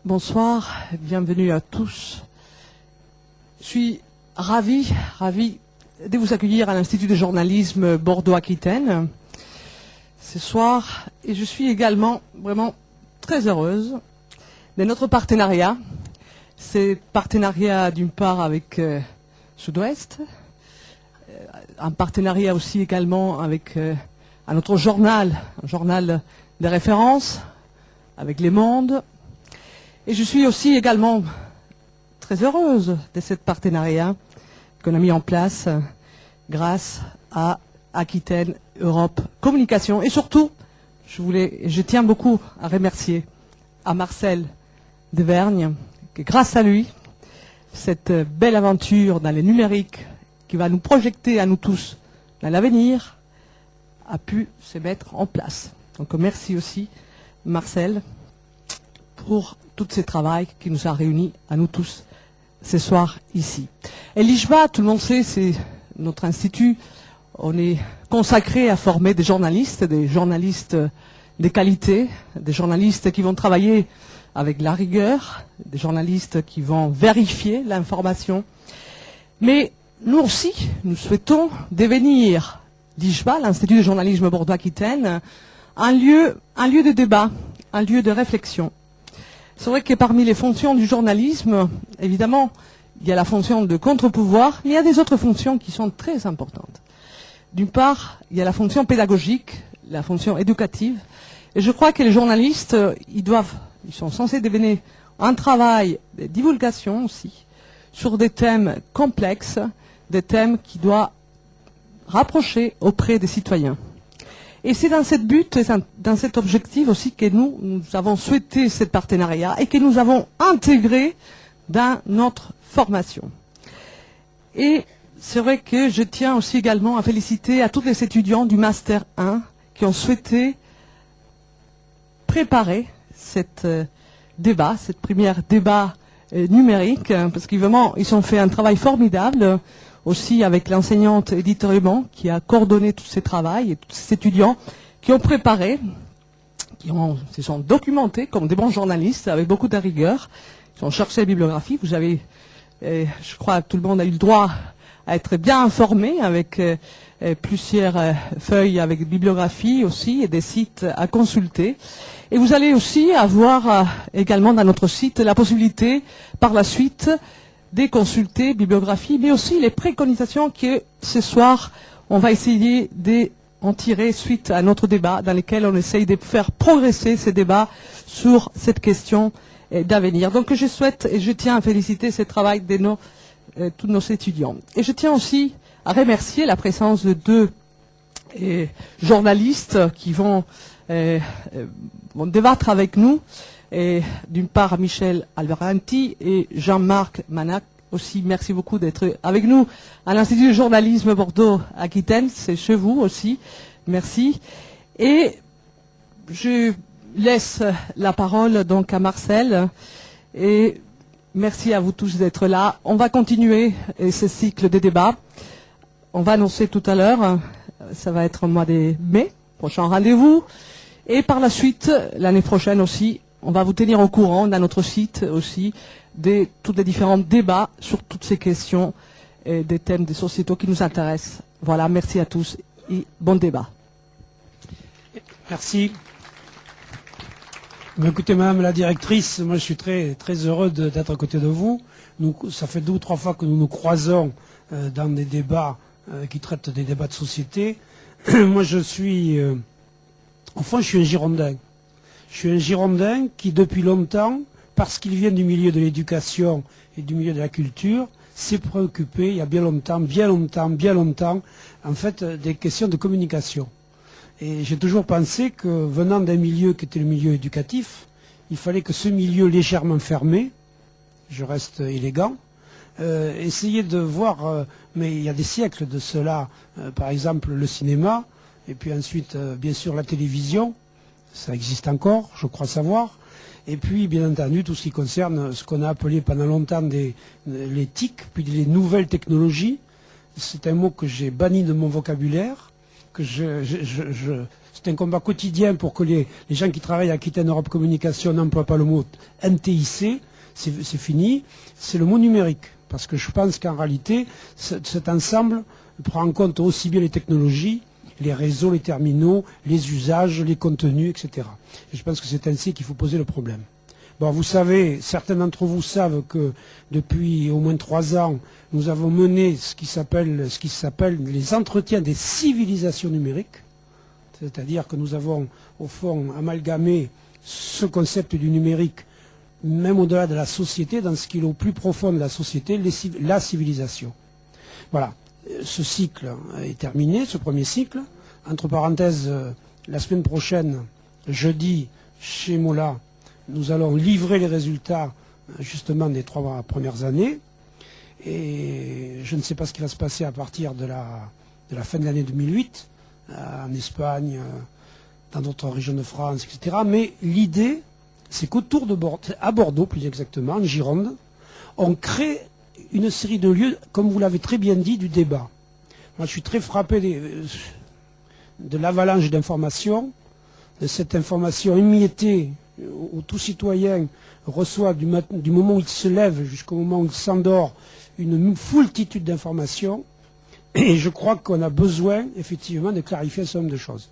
Bonsoir, bienvenue à tous. Je suis ravi de vous accueillir à l'Institut de journalisme Bordeaux-Aquitaine ce soir. Et je suis également vraiment très heureuse de notre partenariat. C'est partenariat d'une part avec Sud-Ouest, un partenariat aussi également avec un autre journal, un journal de référence, avec Les Mondes. Et je suis aussi également très heureuse de ce partenariat qu'on a mis en place grâce à Aquitaine Europe Communication. Et surtout, je tiens beaucoup à remercier à Marcel Devergne, que grâce à lui, cette belle aventure dans le numérique qui va nous projeter à nous tous dans l'avenir a pu se mettre en place. Donc merci aussi Marcel pour tout ce travail qui nous a réunis à nous tous ce soir ici. Et l'IJBA, tout le monde sait, c'est notre institut. On est consacré à former des journalistes de qualité, des journalistes qui vont travailler avec la rigueur, des journalistes qui vont vérifier l'information. Mais nous aussi, nous souhaitons devenir l'IJBA, l'Institut de journalisme Bordeaux-Aquitaine, un lieu de débat, un lieu de réflexion. C'est vrai que parmi les fonctions du journalisme, évidemment, il y a la fonction de contre-pouvoir, mais il y a des autres fonctions qui sont très importantes. D'une part, il y a la fonction pédagogique, la fonction éducative, et je crois que les journalistes, ils sont censés devenir un travail de divulgation aussi, sur des thèmes complexes, des thèmes qui doivent rapprocher auprès des citoyens. Et c'est dans cette but, dans cet objectif aussi que nous avons souhaité ce partenariat et que nous avons intégré dans notre formation. Et c'est vrai que je tiens aussi également à féliciter à tous les étudiants du Master 1 qui ont souhaité préparer cette première débat numérique, parce qu'évidemment, ils ont fait un travail formidable, aussi avec l'enseignante Edith Rubin, qui a coordonné tous ces travaux, et tous ces étudiants qui ont préparé, se sont documentés comme des bons journalistes, avec beaucoup de rigueur. Ils ont cherché la bibliographie. Vous avez, je crois, tout le monde a eu le droit à être bien informé, avec plusieurs feuilles avec bibliographie aussi, et des sites à consulter. Et vous allez aussi avoir également dans notre site la possibilité, par la suite, de consulter bibliographie, mais aussi les préconisations que ce soir, on va essayer d'en tirer suite à notre débat, dans lequel on essaye de faire progresser ces débats sur cette question d'avenir. Donc je souhaite et je tiens à féliciter ce travail de tous nos étudiants. Et je tiens aussi à remercier la présence de deux journalistes qui vont débattre avec nous. Et d'une part, Michel Alvaranti et Jean-Marc Manac. Aussi, merci beaucoup d'être avec nous à l'Institut de journalisme Bordeaux-Aquitaine. C'est chez vous aussi. Merci. Et je laisse la parole donc à Marcel. Et merci à vous tous d'être là. On va continuer ce cycle de débats. On va annoncer tout à l'heure. Ça va être au mois de mai. Prochain rendez-vous. Et par la suite, l'année prochaine aussi, on va vous tenir au courant dans notre site aussi de tous les différents débats sur toutes ces questions et des thèmes des sociétés qui nous intéressent. Voilà, merci à tous et bon débat. Merci. Écoutez, Madame la directrice, moi je suis très heureux d'être à côté de vous. Ça fait 2 ou 3 fois que nous nous croisons dans des débats qui traitent des débats de société. Moi je suis un Girondin. Je suis un Girondin qui, depuis longtemps, parce qu'il vient du milieu de l'éducation et du milieu de la culture, s'est préoccupé, il y a bien longtemps, en fait, des questions de communication. Et j'ai toujours pensé que, venant d'un milieu qui était le milieu éducatif, il fallait que ce milieu légèrement fermé, je reste élégant, essayer de voir, mais il y a des siècles de cela, par exemple le cinéma, et puis ensuite, bien sûr, la télévision. Ça existe encore, je crois savoir. Et puis, bien entendu, tout ce qui concerne ce qu'on a appelé pendant longtemps les TIC, puis les nouvelles technologies. C'est un mot que j'ai banni de mon vocabulaire, que c'est un combat quotidien pour que les gens qui travaillent à Aquitaine Europe Communication n'emploient pas le mot NTIC, c'est fini, c'est le mot numérique. Parce que je pense qu'en réalité, cet ensemble prend en compte aussi bien les technologies, les réseaux, les terminaux, les usages, les contenus, etc. Et je pense que c'est ainsi qu'il faut poser le problème. Bon, vous savez, certains d'entre vous savent que depuis au moins 3 ans, nous avons mené ce qui s'appelle les entretiens des civilisations numériques. C'est-à-dire que nous avons, au fond, amalgamé ce concept du numérique, même au-delà de la société, dans ce qui est au plus profond de la société, la civilisation. Voilà. Ce cycle est terminé, ce premier cycle. Entre parenthèses, la semaine prochaine, jeudi, chez Mola, nous allons livrer les résultats, justement, des 3 premières années. Et je ne sais pas ce qui va se passer à partir de la fin de l'année 2008, en Espagne, dans d'autres régions de France, etc. Mais l'idée, c'est qu'autour de Bordeaux, à Bordeaux plus exactement, en Gironde, on crée une série de lieux, comme vous l'avez très bien dit, du débat. Moi, je suis très frappé de l'avalanche d'informations, de cette information émiettée où tout citoyen reçoit du moment où il se lève jusqu'au moment où il s'endort une foultitude d'informations. Et je crois qu'on a besoin, effectivement, de clarifier un certain nombre de choses.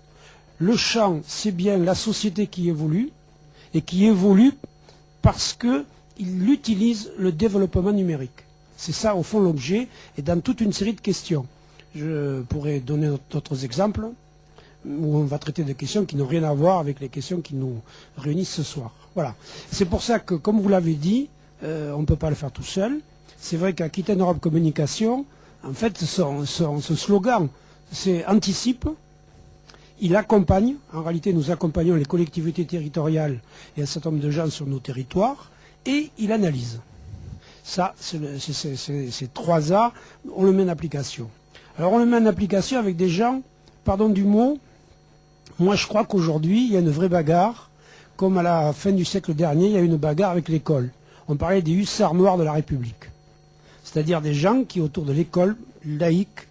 Le champ, c'est bien la société qui évolue, et qui évolue parce qu'il utilise le développement numérique. C'est ça, au fond, l'objet, et dans toute une série de questions. Je pourrais donner d'autres exemples, où on va traiter de questions qui n'ont rien à voir avec les questions qui nous réunissent ce soir. Voilà. C'est pour ça que, comme vous l'avez dit, on ne peut pas le faire tout seul. C'est vrai qu'Aquitaine Europe Communication, en fait, son slogan, c'est anticipe. Il accompagne, en réalité nous accompagnons les collectivités territoriales et un certain nombre de gens sur nos territoires, et il analyse. Ça, ces 3 A, on le met en application. Alors on le met en application avec des gens, pardon du mot, moi je crois qu'aujourd'hui il y a une vraie bagarre, comme à la fin du siècle dernier, il y a eu une bagarre avec l'école. On parlait des hussards noirs de la République. C'est-à-dire des gens qui, autour de l'école laïque,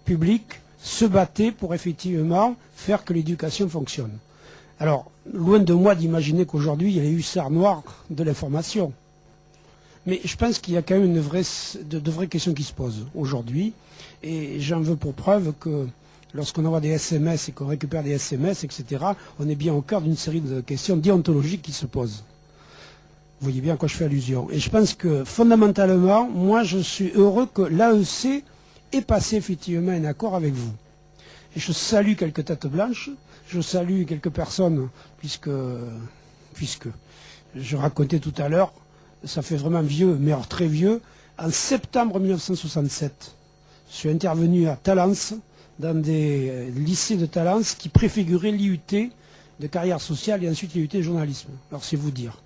publique, se battaient pour effectivement faire que l'éducation fonctionne. Alors, loin de moi d'imaginer qu'aujourd'hui, il y a les hussards noirs de l'information. Mais je pense qu'il y a quand même de vraies questions qui se posent aujourd'hui. Et j'en veux pour preuve que lorsqu'on envoie des SMS et qu'on récupère des SMS, etc., on est bien au cœur d'une série de questions déontologiques qui se posent. Vous voyez bien à quoi je fais allusion. Et je pense que, fondamentalement, moi, je suis heureux que l'AEC ait passé effectivement un accord avec vous. Et je salue quelques têtes blanches, je salue quelques personnes, puisque je racontais tout à l'heure, ça fait vraiment vieux, mais alors très vieux, en septembre 1967, je suis intervenu à Talence, dans des lycées de Talence qui préfiguraient l'IUT de carrière sociale et ensuite l'IUT de journalisme. Alors c'est vous dire.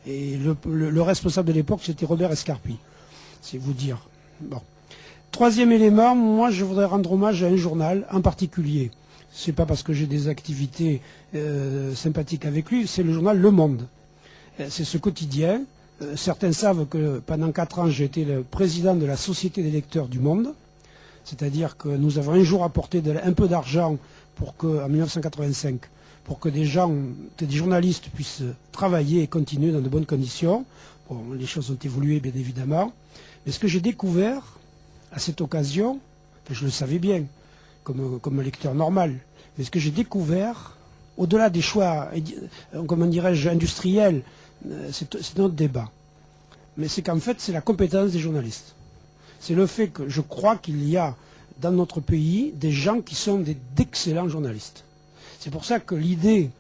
Et le responsable de l'époque, c'était Robert Escarpi. C'est vous dire. Bon. 3e élément, moi je voudrais rendre hommage à un journal en particulier. C'est pas parce que j'ai des activités sympathiques avec lui, c'est le journal Le Monde. C'est ce quotidien. Certains savent que pendant 4 ans, j'ai été le président de la Société des lecteurs du Monde. C'est-à-dire que nous avons un jour apporté un peu d'argent en 1985, pour que des journalistes puissent travailler et continuer dans de bonnes conditions. Bon, les choses ont évolué, bien évidemment. Mais ce que j'ai découvert à cette occasion, je le savais bien, comme un lecteur normal, mais ce que j'ai découvert, au-delà des choix, comment dirais-je, industriels, c'est notre débat. Mais c'est qu'en fait, c'est la compétence des journalistes. C'est le fait que je crois qu'il y a dans notre pays des gens qui sont d'excellents journalistes. C'est pour ça que l'idée,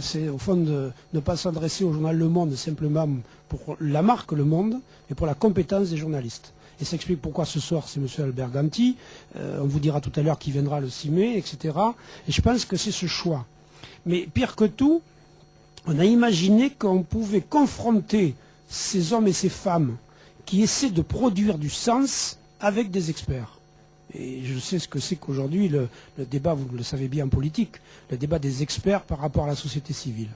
c'est au fond de ne pas s'adresser au journal Le Monde simplement pour la marque Le Monde, mais pour la compétence des journalistes. Et ça explique pourquoi ce soir c'est M. Albert Ganti, on vous dira tout à l'heure qui viendra le 6 mai, etc. Et je pense que c'est ce choix. Mais pire que tout, on a imaginé qu'on pouvait confronter ces hommes et ces femmes qui essaient de produire du sens avec des experts. Et je sais ce que c'est qu'aujourd'hui le débat, vous le savez bien en politique, le débat des experts par rapport à la société civile.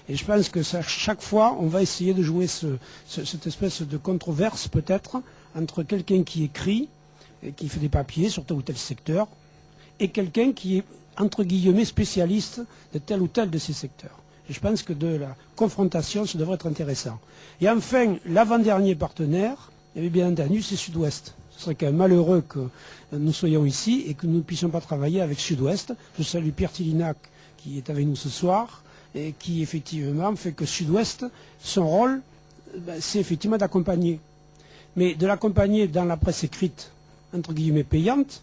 Et je pense que chaque fois, on va essayer de jouer cette espèce de controverse peut-être entre quelqu'un qui écrit, et qui fait des papiers sur tel ou tel secteur, et quelqu'un qui est, entre guillemets, spécialiste de tel ou tel de ces secteurs. Et je pense que de la confrontation, ça devrait être intéressant. Et enfin, l'avant-dernier partenaire, bien entendu, c'est Sud-Ouest. Ce serait quand même malheureux que nous soyons ici et que nous ne puissions pas travailler avec Sud-Ouest. Je salue Pierre Tillinac qui est avec nous ce soir et qui effectivement fait que Sud-Ouest, son rôle, c'est effectivement d'accompagner. Mais de l'accompagner dans la presse écrite, entre guillemets, payante,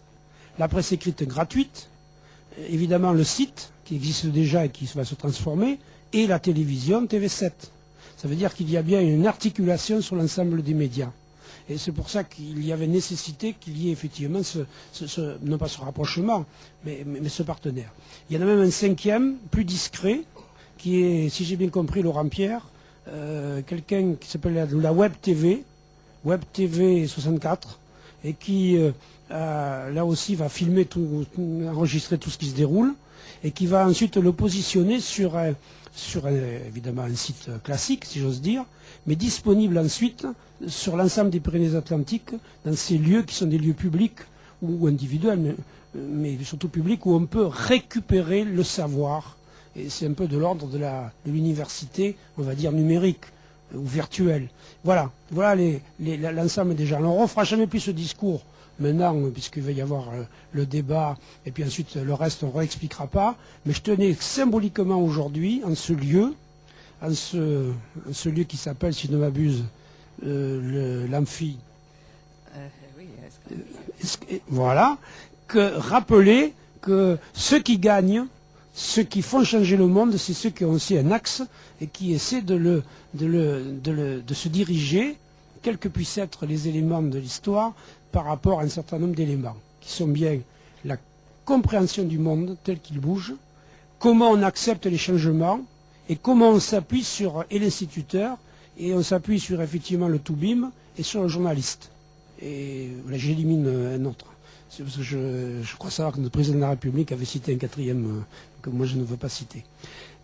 la presse écrite gratuite, évidemment le site qui existe déjà et qui va se transformer, et la télévision TV7. Ça veut dire qu'il y a bien une articulation sur l'ensemble des médias. Et c'est pour ça qu'il y avait nécessité qu'il y ait effectivement non pas ce rapprochement, mais ce partenaire. Il y en a même un cinquième, plus discret, qui est, si j'ai bien compris, Laurent Pierre, quelqu'un qui s'appelle la Web TV 64, et qui, là aussi, va filmer tout, enregistrer tout ce qui se déroule, et qui va ensuite le positionner sur évidemment un site classique, si j'ose dire, mais disponible ensuite sur l'ensemble des Pyrénées-Atlantiques, dans ces lieux qui sont des lieux publics ou individuels, mais surtout publics, où on peut récupérer le savoir. Et c'est un peu de l'ordre de l'université, on va dire, numérique ou virtuelle. Voilà l'ensemble des gens. Alors on ne fera jamais plus ce discours maintenant, puisqu'il va y avoir le débat, et puis ensuite le reste on ne réexpliquera pas, mais je tenais symboliquement aujourd'hui, en ce lieu qui s'appelle, si je ne m'abuse, l'amphi, voilà, rappeler que ceux qui gagnent, ceux qui font changer le monde, c'est ceux qui ont aussi un axe et qui essaient de se diriger, quels que puissent être les éléments de l'histoire, par rapport à un certain nombre d'éléments, qui sont bien la compréhension du monde tel qu'il bouge, comment on accepte les changements, et comment on s'appuie sur l'instituteur, et on s'appuie sur effectivement le Toubib, et sur le journaliste. Et voilà, j'élimine un autre. C'est parce que je crois savoir que notre président de la République avait cité un quatrième que moi je ne veux pas citer.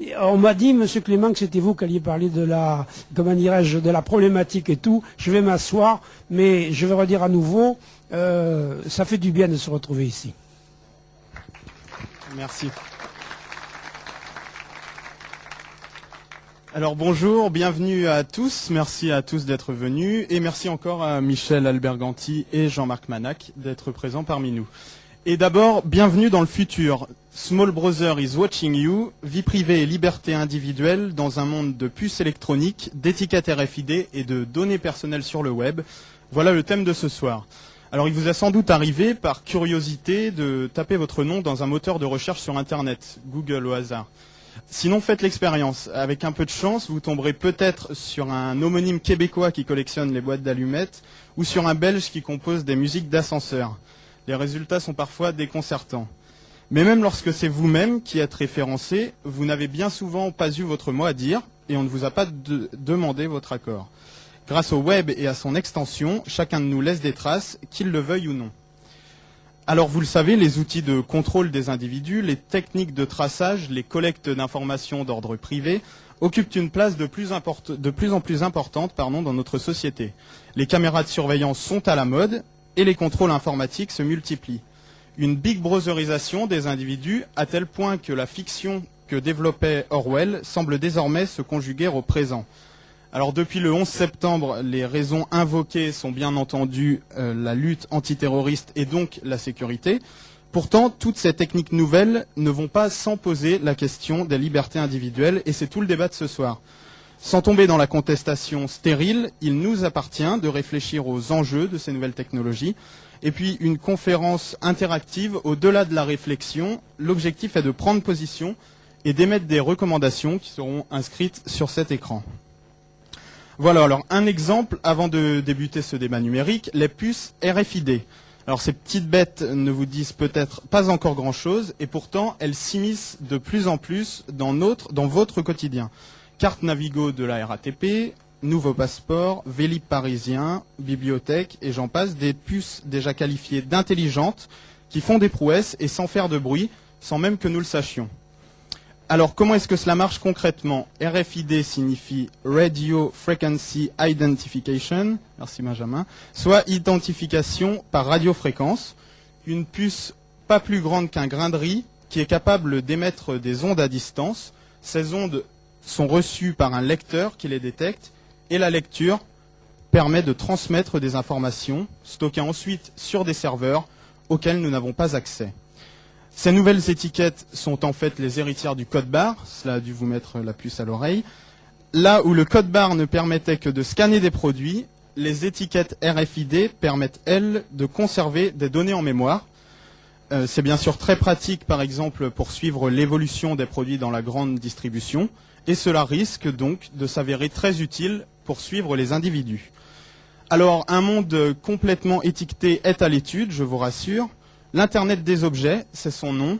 Et on m'a dit, Monsieur Clément, que c'était vous qui alliez parler de la problématique et tout. Je vais m'asseoir, mais je vais redire à nouveau, ça fait du bien de se retrouver ici. Merci. Alors bonjour, bienvenue à tous, merci à tous d'être venus et merci encore à Michel Alberganti et Jean-Marc Manac d'être présents parmi nous. Et d'abord, bienvenue dans le futur. Small Brother is watching you, vie privée et liberté individuelle dans un monde de puces électroniques, d'étiquettes RFID et de données personnelles sur le web. Voilà le thème de ce soir. Alors il vous a sans doute arrivé par curiosité de taper votre nom dans un moteur de recherche sur Internet, Google au hasard. Sinon, faites l'expérience. Avec un peu de chance, vous tomberez peut-être sur un homonyme québécois qui collectionne les boîtes d'allumettes ou sur un Belge qui compose des musiques d'ascenseur. Les résultats sont parfois déconcertants. Mais même lorsque c'est vous-même qui êtes référencé, vous n'avez bien souvent pas eu votre mot à dire et on ne vous a pas demandé votre accord. Grâce au web et à son extension, chacun de nous laisse des traces, qu'il le veuille ou non. Alors vous le savez, les outils de contrôle des individus, les techniques de traçage, les collectes d'informations d'ordre privé occupent une place de plus en plus importante dans notre société. Les caméras de surveillance sont à la mode et les contrôles informatiques se multiplient. Une big brotherisation des individus à tel point que la fiction que développait Orwell semble désormais se conjuguer au présent. Alors depuis le 11 septembre, les raisons invoquées sont bien entendu la lutte antiterroriste et donc la sécurité. Pourtant, toutes ces techniques nouvelles ne vont pas sans poser la question des libertés individuelles et c'est tout le débat de ce soir. Sans tomber dans la contestation stérile, il nous appartient de réfléchir aux enjeux de ces nouvelles technologies. Et puis une conférence interactive au-delà de la réflexion, l'objectif est de prendre position et d'émettre des recommandations qui seront inscrites sur cet écran. Voilà, alors un exemple avant de débuter ce débat numérique, les puces RFID. Alors ces petites bêtes ne vous disent peut-être pas encore grand-chose et pourtant elles s'immiscent de plus en plus dans votre quotidien. Carte Navigo de la RATP, nouveau passeport, Vélib parisien, bibliothèque et j'en passe, des puces déjà qualifiées d'intelligentes qui font des prouesses et sans faire de bruit, sans même que nous le sachions. Alors, comment est-ce que cela marche concrètement? RFID signifie Radio Frequency Identification, merci Benjamin, soit identification par radiofréquence. Une puce pas plus grande qu'un grain de riz qui est capable d'émettre des ondes à distance. Ces ondes sont reçues par un lecteur qui les détecte et la lecture permet de transmettre des informations stockées ensuite sur des serveurs auxquels nous n'avons pas accès. Ces nouvelles étiquettes sont en fait les héritières du code barre, cela a dû vous mettre la puce à l'oreille. Là où le code barre ne permettait que de scanner des produits, les étiquettes RFID permettent, elles, de conserver des données en mémoire. C'est bien sûr très pratique, par exemple, pour suivre l'évolution des produits dans la grande distribution, et cela risque donc de s'avérer très utile pour suivre les individus. Alors, un monde complètement étiqueté est à l'étude, je vous rassure. L'Internet des objets, c'est son nom,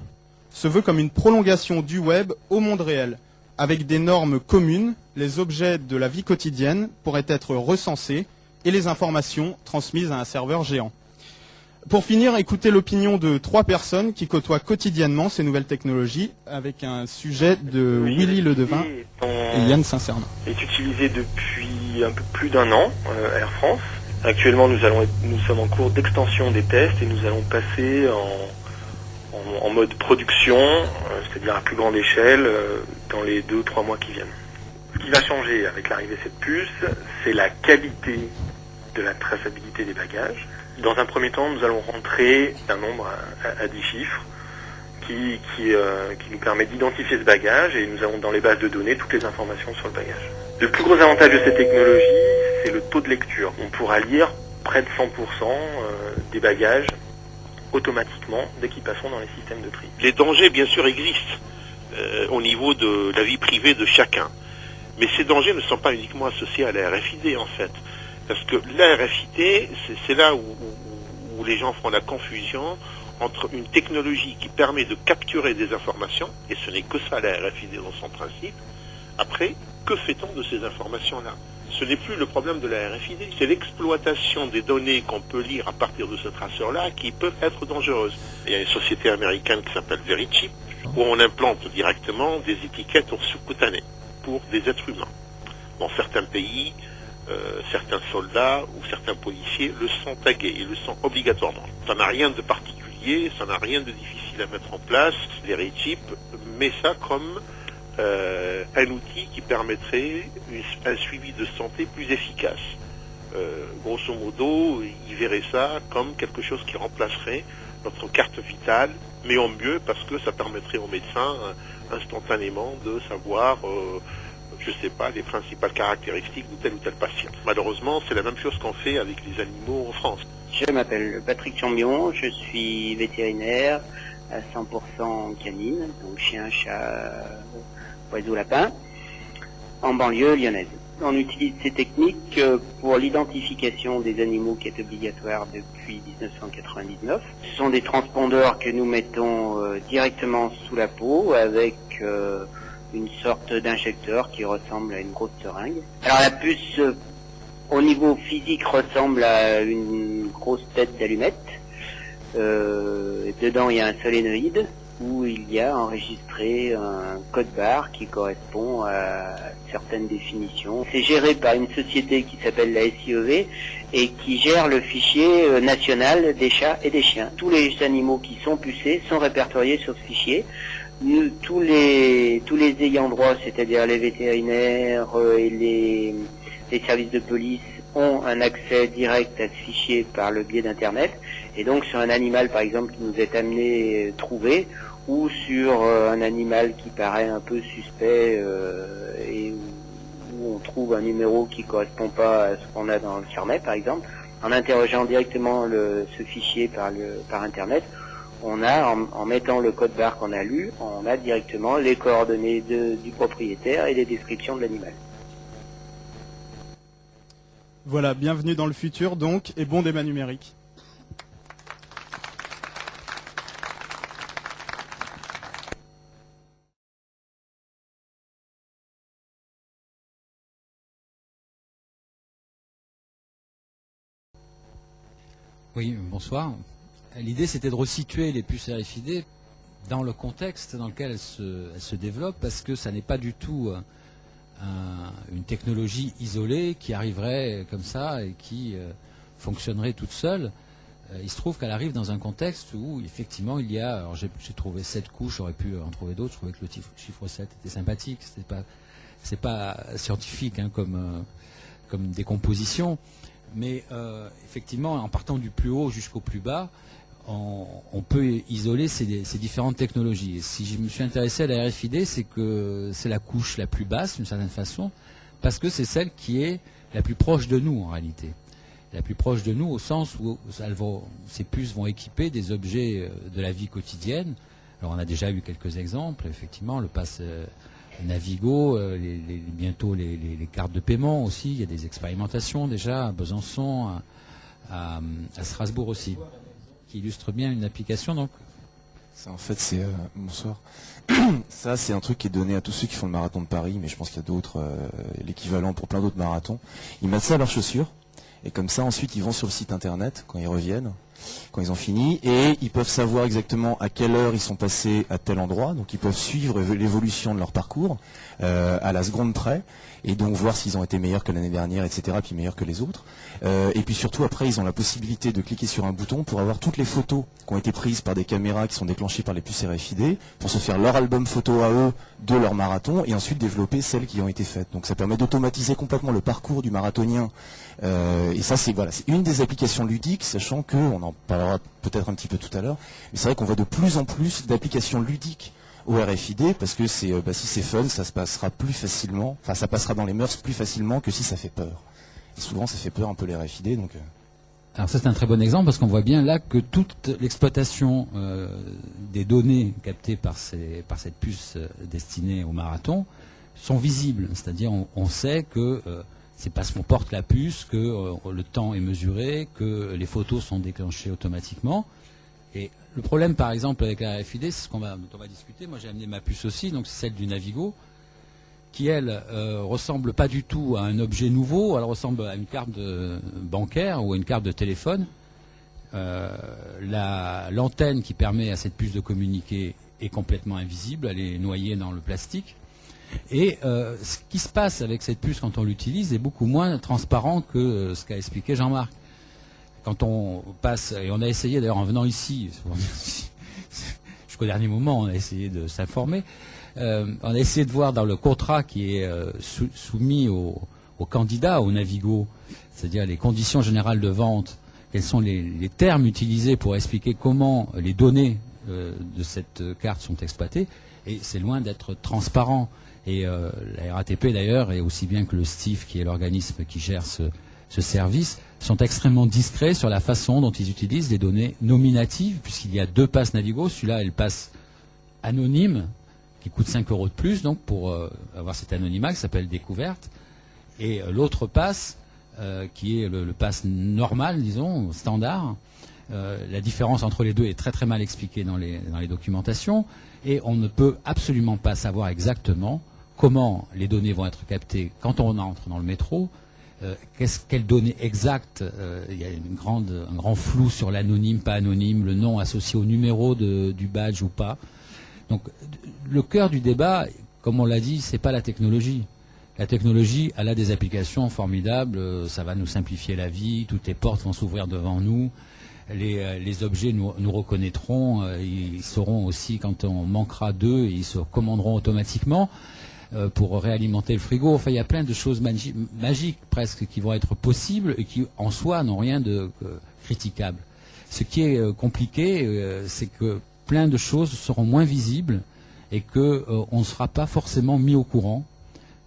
se veut comme une prolongation du web au monde réel. Avec des normes communes, les objets de la vie quotidienne pourraient être recensés et les informations transmises à un serveur géant. Pour finir, écoutez l'opinion de 3 personnes qui côtoient quotidiennement ces nouvelles technologies avec un sujet de Willy Ledevin et Yann Saint-Cernin. Est utilisé depuis un peu plus d'1 an à Air France. Actuellement, nous sommes en cours d'extension des tests et nous allons passer en mode production, c'est-à-dire à plus grande échelle, dans les 2 ou 3 mois qui viennent. Ce qui va changer avec l'arrivée de cette puce, c'est la qualité de la traçabilité des bagages. Dans un premier temps, nous allons rentrer un nombre à 10 chiffres qui nous permet d'identifier ce bagage et nous avons dans les bases de données toutes les informations sur le bagage. Le plus gros avantage de cette technologie, c'est le taux de lecture. On pourra lire près de 100% des bagages automatiquement dès qu'ils passeront dans les systèmes de tri. Les dangers, bien sûr, existent au niveau de la vie privée de chacun. Mais ces dangers ne sont pas uniquement associés à la RFID, en fait. Parce que la RFID, c'est là où les gens font la confusion entre une technologie qui permet de capturer des informations, et ce n'est que ça la RFID dans son principe. Après, que fait-on de ces informations-là? Ce n'est plus le problème de la RFID, c'est l'exploitation des données qu'on peut lire à partir de ce traceur-là qui peuvent être dangereuses. Il y a une société américaine qui s'appelle Verichip, où on implante directement des étiquettes sous-cutanées pour des êtres humains. Dans certains pays, certains soldats ou certains policiers le sont tagués, ils le sont obligatoirement. Ça n'a rien de particulier, ça n'a rien de difficile à mettre en place. Verichip met ça comme un outil qui permettrait un suivi de santé plus efficace. Grosso modo, ils verraient ça comme quelque chose qui remplacerait notre carte vitale, mais en mieux parce que ça permettrait aux médecins instantanément de savoir je ne sais pas, les principales caractéristiques de tel ou tel patient. Malheureusement, c'est la même chose qu'on fait avec les animaux en France. Je m'appelle Patrick Chambion, je suis vétérinaire à 100% canine, donc chien, chat, oiseau, lapin, en banlieue lyonnaise. On utilise ces techniques pour l'identification des animaux qui est obligatoire depuis 1999. Ce sont des transpondeurs que nous mettons directement sous la peau avec une sorte d'injecteur qui ressemble à une grosse seringue. Alors la puce, au niveau physique, ressemble à une grosse tête d'allumette. Dedans, il y a un solénoïde où il y a enregistré un code barre qui correspond à certaines définitions. C'est géré par une société qui s'appelle la SIEV et qui gère le fichier national des chats et des chiens. Tous les animaux qui sont pucés sont répertoriés sur ce fichier. Nous, tous les ayants droit, c'est-à-dire les vétérinaires et les services de police, ont un accès direct à ce fichier par le biais d'Internet. Et donc sur un animal, par exemple, qui nous est amené trouvé, ou sur un animal qui paraît un peu suspect et où on trouve un numéro qui correspond pas à ce qu'on a dans le carnet, par exemple, en interrogeant directement ce fichier par Internet, on a, en mettant le code barre qu'on a lu, on a directement les coordonnées du propriétaire et les descriptions de l'animal. Voilà, bienvenue dans le futur donc, et bon débat numérique. Oui, bonsoir. L'idée, c'était de resituer les puces RFID dans le contexte dans lequel elles se développent, parce que ça n'est pas du tout une technologie isolée qui arriverait comme ça et qui fonctionnerait toute seule. il se trouve qu'elle arrive dans un contexte où effectivement il y a, alors j'ai trouvé 7 couches, j'aurais pu en trouver d'autres, je trouvais que le chiffre 7 était sympathique, c'est pas scientifique hein, comme décomposition, mais effectivement en partant du plus haut jusqu'au plus bas, on peut isoler ces différentes technologies. Et si je me suis intéressé à la RFID, c'est que c'est la couche la plus basse d'une certaine façon, parce que c'est celle qui est la plus proche de nous en réalité. La plus proche de nous au sens où ces puces vont équiper des objets de la vie quotidienne. Alors on a déjà eu quelques exemples, effectivement, le pass Navigo, bientôt les cartes de paiement aussi, il y a des expérimentations déjà à Besançon, à Strasbourg aussi, qui illustrent bien une application. Donc. Ça, en fait, c'est bonsoir. Ça, c'est un truc qui est donné à tous ceux qui font le marathon de Paris, mais je pense qu'il y a d'autres, l'équivalent pour plein d'autres marathons. Ils mettent ça à leurs chaussures. Et comme ça, ensuite, ils vont sur le site internet quand ils reviennent, quand ils ont fini, et ils peuvent savoir exactement à quelle heure ils sont passés à tel endroit. Donc, ils peuvent suivre l'évolution de leur parcours à la seconde près, et donc voir s'ils ont été meilleurs que l'année dernière, etc., puis meilleurs que les autres. Et puis surtout, après, ils ont la possibilité de cliquer sur un bouton pour avoir toutes les photos qui ont été prises par des caméras qui sont déclenchées par les puces RFID, pour se faire leur album photo à eux de leur marathon, et ensuite développer celles qui ont été faites. Donc, ça permet d'automatiser complètement le parcours du marathonien. Et ça, c'est une des applications ludiques, sachant que, on en parlera peut-être un petit peu tout à l'heure, mais c'est vrai qu'on voit de plus en plus d'applications ludiques au RFID, parce que si c'est fun, ça se passera plus facilement, enfin ça passera dans les mœurs plus facilement que si ça fait peur. Et souvent, ça fait peur un peu les RFID, donc... Alors ça, c'est un très bon exemple, parce qu'on voit bien là que toute l'exploitation des données captées par cette puce destinée au marathon sont visibles. C'est-à-dire, on sait que c'est parce qu'on porte la puce que le temps est mesuré, que les photos sont déclenchées automatiquement. Et le problème, par exemple, avec la RFID, c'est dont on va discuter. Moi, j'ai amené ma puce aussi, donc c'est celle du Navigo, qui, elle, ressemble pas du tout à un objet nouveau. Elle ressemble à une carte bancaire ou à une carte de téléphone. L'antenne qui permet à cette puce de communiquer est complètement invisible. Elle est noyée dans le plastique. Et ce qui se passe avec cette puce quand on l'utilise est beaucoup moins transparent que ce qu'a expliqué Jean-Marc. Quand on passe, et on a essayé d'ailleurs en venant ici, jusqu'au dernier moment, on a essayé de s'informer, on a essayé de voir dans le contrat qui est soumis aux candidats, au Navigo, c'est-à-dire les conditions générales de vente, quels sont les termes utilisés pour expliquer comment les données de cette carte sont exploitées, et c'est loin d'être transparent. Et la RATP d'ailleurs, et aussi bien que le STIF, qui est l'organisme qui gère ce service, sont extrêmement discrets sur la façon dont ils utilisent les données nominatives, puisqu'il y a 2 passes Navigo. Celui-là est le pass anonyme, qui coûte 5 € de plus, donc pour avoir cet anonymat qui s'appelle Découverte. Et l'autre pass, qui est le pass normal, disons, standard. La différence entre les deux est très très mal expliquée dans les documentations, et on ne peut absolument pas savoir exactement comment les données vont être captées quand on entre dans le métro. Quelles données exactes, il y a un grand flou sur l'anonyme, pas anonyme, le nom associé au numéro du badge ou pas. Donc le cœur du débat, comme on l'a dit, c'est pas la technologie. La technologie, elle a des applications formidables, ça va nous simplifier la vie, toutes les portes vont s'ouvrir devant nous, les objets nous reconnaîtront, ils sauront aussi quand on manquera d'eux, ils se commanderont automatiquement. Pour réalimenter le frigo. Enfin, il y a plein de choses magiques presque qui vont être possibles et qui en soi n'ont rien de critiquable. Ce qui est compliqué, c'est que plein de choses seront moins visibles et qu'on ne sera pas forcément mis au courant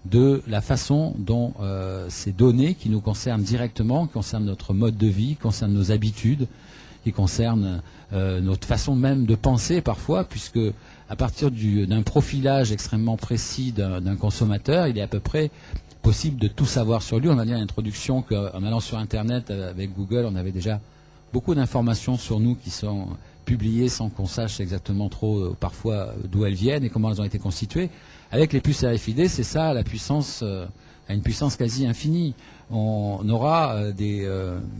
de la façon dont ces données qui nous concernent directement, qui concernent notre mode de vie, qui concernent nos habitudes, qui concernent notre façon même de penser parfois, puisque à partir d'un profilage extrêmement précis d'un consommateur, il est à peu près possible de tout savoir sur lui. On a dit à l'introduction qu'en allant sur Internet avec Google, on avait déjà beaucoup d'informations sur nous qui sont publiées sans qu'on sache exactement trop parfois d'où elles viennent et comment elles ont été constituées. Avec les puces RFID, c'est ça, la puissance à une puissance quasi infinie. On aura des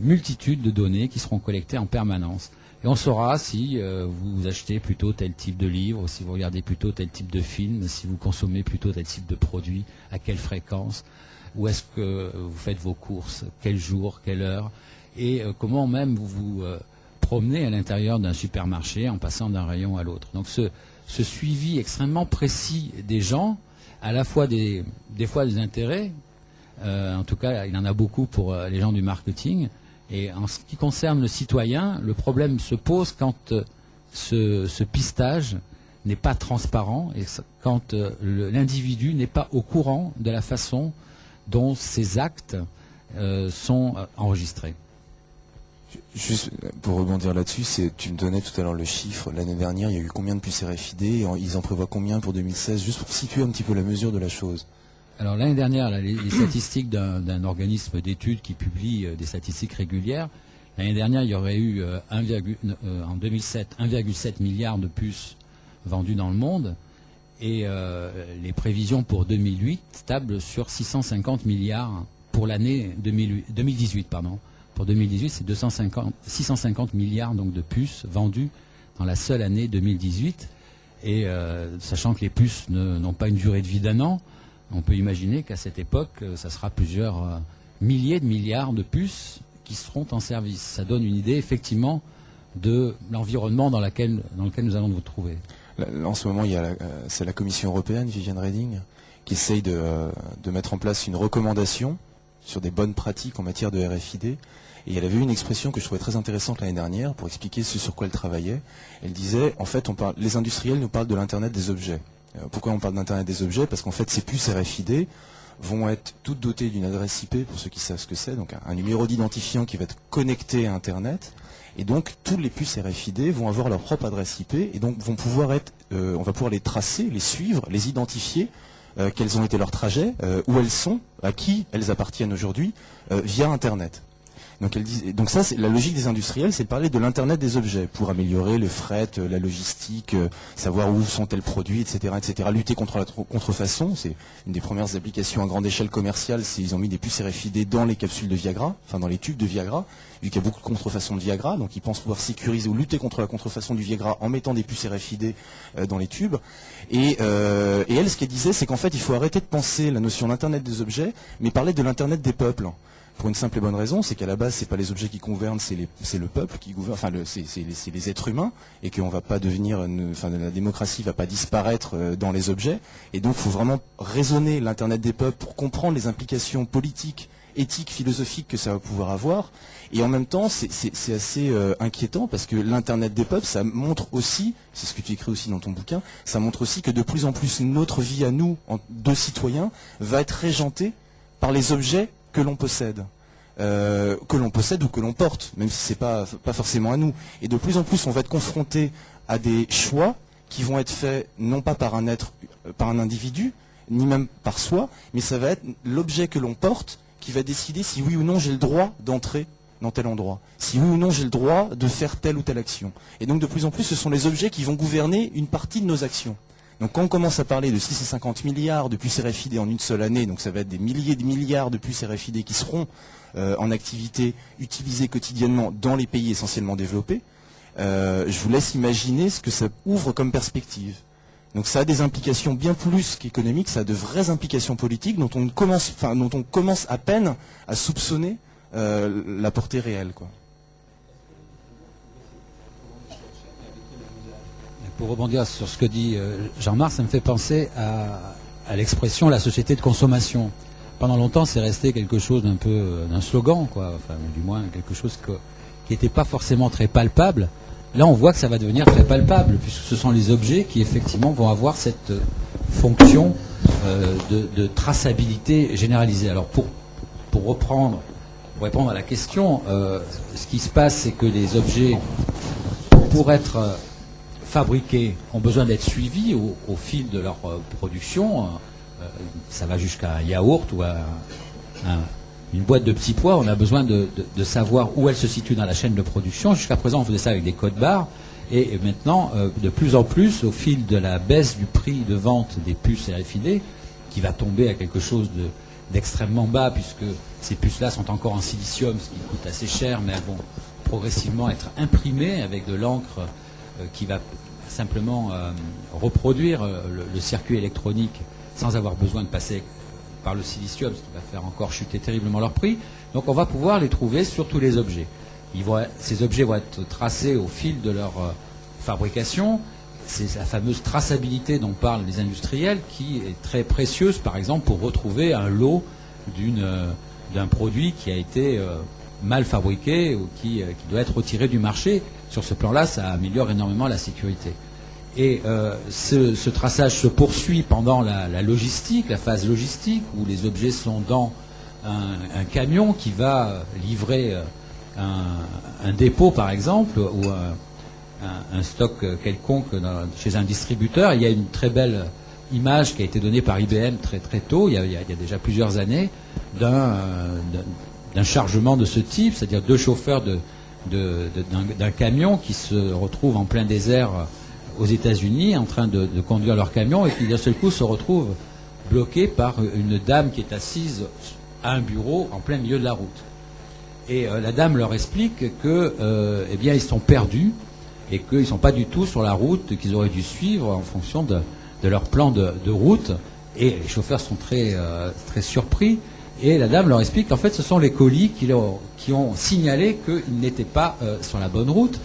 multitudes de données qui seront collectées en permanence. Et on saura si vous achetez plutôt tel type de livre, si vous regardez plutôt tel type de film, si vous consommez plutôt tel type de produit, à quelle fréquence, où est-ce que vous faites vos courses, quel jour, quelle heure, et comment même vous promener à l'intérieur d'un supermarché en passant d'un rayon à l'autre. Donc ce suivi extrêmement précis des gens, à la fois des fois des intérêts, en tout cas il y en a beaucoup pour les gens du marketing, et en ce qui concerne le citoyen, le problème se pose quand ce pistage n'est pas transparent et quand l'individu n'est pas au courant de la façon dont ces actes sont enregistrés. Juste pour rebondir là-dessus, tu me donnais tout à l'heure le chiffre. L'année dernière, il y a eu combien de puces RFID et ils en prévoient combien pour 2016, juste pour situer un petit peu la mesure de la chose. Alors l'année dernière, les statistiques d'un organisme d'études qui publie des statistiques régulières, l'année dernière, il y aurait eu en 2007 1,7 milliard de puces vendues dans le monde, et les prévisions pour 2008 tablent sur 650 milliards pour l'année 2018. Pour 2018, c'est 650 milliards donc, de puces vendues dans la seule année 2018. Et sachant que les puces n'ont pas une durée de vie d'un an, on peut imaginer qu'à cette époque, ça sera plusieurs milliers de milliards de puces qui seront en service. Ça donne une idée, effectivement, de l'environnement dans lequel nous allons nous trouver. En ce moment, c'est la Commission européenne, Viviane Reding, qui essaye de mettre en place une recommandation sur des bonnes pratiques en matière de RFID. Et elle avait eu une expression que je trouvais très intéressante l'année dernière pour expliquer ce sur quoi elle travaillait. Elle disait, en fait, les industriels nous parlent de l'Internet des objets. Pourquoi on parle d'Internet des objets? Parce qu'en fait, ces puces RFID vont être toutes dotées d'une adresse IP, pour ceux qui savent ce que c'est, donc un numéro d'identifiant qui va être connecté à Internet. Et donc, toutes les puces RFID vont avoir leur propre adresse IP et donc vont pouvoir on va pouvoir les tracer, les suivre, les identifier, quels ont été leurs trajets, où elles sont, à qui elles appartiennent aujourd'hui, via Internet. Donc ça, c'est la logique des industriels, c'est de parler de l'Internet des objets pour améliorer le fret, la logistique, savoir où sont tels produits, etc., etc. Lutter contre la contrefaçon, c'est une des premières applications à grande échelle commerciale. Ils ont mis des puces RFID dans les capsules de Viagra, enfin dans les tubes de Viagra, vu qu'il y a beaucoup de contrefaçon de Viagra, donc ils pensent pouvoir sécuriser ou lutter contre la contrefaçon du Viagra en mettant des puces RFID dans les tubes. Et elle, ce qu'elle disait, c'est qu'en fait, il faut arrêter de penser la notion d'Internet des objets, mais parler de l'Internet des peuples. Pour une simple et bonne raison, c'est qu'à la base, c'est pas les objets qui gouvernent, c'est le peuple qui gouverne, enfin c'est les êtres humains, et qu'on va pas devenir, la démocratie va pas disparaître dans les objets. Et donc, il faut vraiment raisonner l'Internet des peuples pour comprendre les implications politiques, éthiques, philosophiques que ça va pouvoir avoir. Et en même temps, c'est assez inquiétant parce que l'Internet des peuples, ça montre aussi, c'est ce que tu écris aussi dans ton bouquin, ça montre aussi que de plus en plus notre vie à nous, de citoyens, va être régentée par les objets que l'on possède. Ou que l'on porte, même si c'est pas forcément à nous. Et de plus en plus, on va être confronté à des choix qui vont être faits non pas par un individu, ni même par soi, mais ça va être l'objet que l'on porte qui va décider si oui ou non j'ai le droit d'entrer dans tel endroit, si oui ou non j'ai le droit de faire telle ou telle action. Et donc de plus en plus, ce sont les objets qui vont gouverner une partie de nos actions. Donc quand on commence à parler de 650 milliards de puces RFID en une seule année, donc ça va être des milliers de milliards de puces RFID qui seront en activité, utilisées quotidiennement dans les pays essentiellement développés, je vous laisse imaginer ce que ça ouvre comme perspective. Donc ça a des implications bien plus qu'économiques, ça a de vraies implications politiques dont on commence à peine à soupçonner la portée réelle, quoi. Pour rebondir sur ce que dit Jean-Marc, ça me fait penser à l'expression la société de consommation. Pendant longtemps, c'est resté quelque chose d'un slogan, quoi. Enfin, du moins quelque chose qui n'était pas forcément très palpable. Là, on voit que ça va devenir très palpable, puisque ce sont les objets qui, effectivement, vont avoir cette fonction de traçabilité généralisée. Alors, pour répondre à la question, ce qui se passe, c'est que les objets, pour être fabriqués, ont besoin d'être suivis au fil de leur production. Ça va jusqu'à un yaourt ou à une boîte de petits pois. On a besoin de savoir où elle se situe dans la chaîne de production. Jusqu'à présent, on faisait ça avec des codes barres. Et maintenant, de plus en plus, au fil de la baisse du prix de vente des puces RFID, qui va tomber à quelque chose d'extrêmement bas, puisque ces puces-là sont encore en silicium, ce qui coûte assez cher, mais elles vont progressivement être imprimées avec de l'encre qui va simplement reproduire le circuit électronique sans avoir besoin de passer par le silicium, ce qui va faire encore chuter terriblement leur prix. Donc on va pouvoir les trouver sur tous les objets. Ces objets vont être tracés au fil de leur fabrication. C'est la fameuse traçabilité dont parlent les industriels qui est très précieuse, par exemple, pour retrouver un lot d'un produit qui a été mal fabriqué ou qui doit être retiré du marché. Sur ce plan-là, ça améliore énormément la sécurité. Et ce traçage se poursuit pendant la logistique, la phase logistique, où les objets sont dans un camion qui va livrer un dépôt, par exemple, ou un stock quelconque chez un distributeur. Il y a une très belle image qui a été donnée par IBM très très tôt, il y a déjà plusieurs années, d'un chargement de ce type, c'est-à-dire 2 chauffeurs d'un camion qui se retrouvent en plein désert aux États-Unis en train de conduire leur camion et qui d'un seul coup se retrouvent bloqués par une dame qui est assise à un bureau en plein milieu de la route. Et la dame leur explique que, eh bien, ils sont perdus et qu'ils ne sont pas du tout sur la route qu'ils auraient dû suivre en fonction de leur plan de route. Et les chauffeurs sont très surpris. Et la dame leur explique qu'en fait, ce sont les colis qui ont signalé qu'ils n'étaient pas sur la bonne route.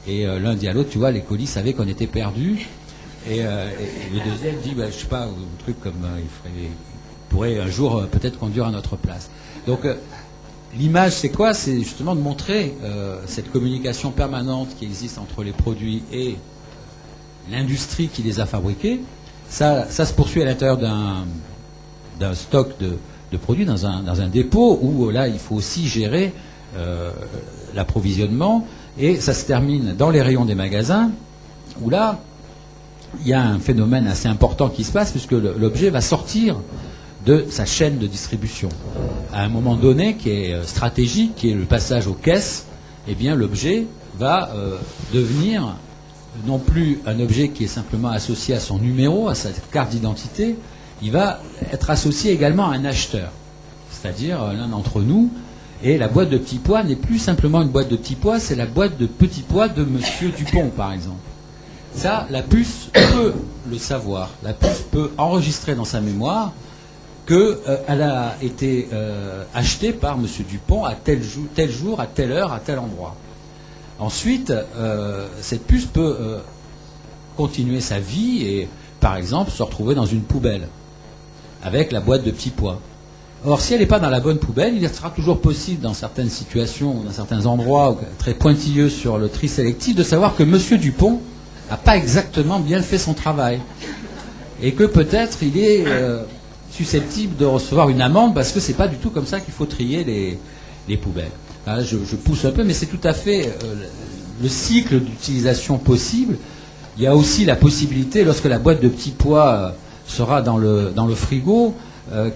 Et l'un dit à l'autre, tu vois, les colis savaient qu'on était perdus. Et le deuxième dit, je sais pas, un truc comme il pourrait un jour peut-être conduire à notre place. Donc l'image, c'est quoi? C'est justement de montrer cette communication permanente qui existe entre les produits et l'industrie qui les a fabriqués. Ça se poursuit à l'intérieur d'un stock de produits dans un dépôt où là, il faut aussi gérer l'approvisionnement. Et ça se termine dans les rayons des magasins, où là, il y a un phénomène assez important qui se passe, puisque l'objet va sortir de sa chaîne de distribution. À un moment donné, qui est stratégique, qui est le passage aux caisses, eh bien, l'objet va devenir non plus un objet qui est simplement associé à son numéro, à sa carte d'identité, il va être associé également à un acheteur, c'est-à-dire l'un d'entre nous. Et la boîte de petits pois n'est plus simplement une boîte de petits pois, c'est la boîte de petits pois de Monsieur Dupont, par exemple. Ça, la puce peut le savoir. La puce peut enregistrer dans sa mémoire qu'elle a été achetée par Monsieur Dupont à tel jour, à telle heure, à tel endroit. Ensuite, cette puce peut continuer sa vie et, par exemple, se retrouver dans une poubelle avec la boîte de petits pois. Or, si elle n'est pas dans la bonne poubelle, il sera toujours possible, dans certaines situations, dans certains endroits très pointilleux sur le tri sélectif, de savoir que M. Dupont n'a pas exactement bien fait son travail. Et que peut-être il est susceptible de recevoir une amende parce que c'est pas du tout comme ça qu'il faut trier les poubelles. Là, je pousse un peu, mais c'est tout à fait le cycle d'utilisation possible. Il y a aussi la possibilité, lorsque la boîte de petits pois sera dans le frigo,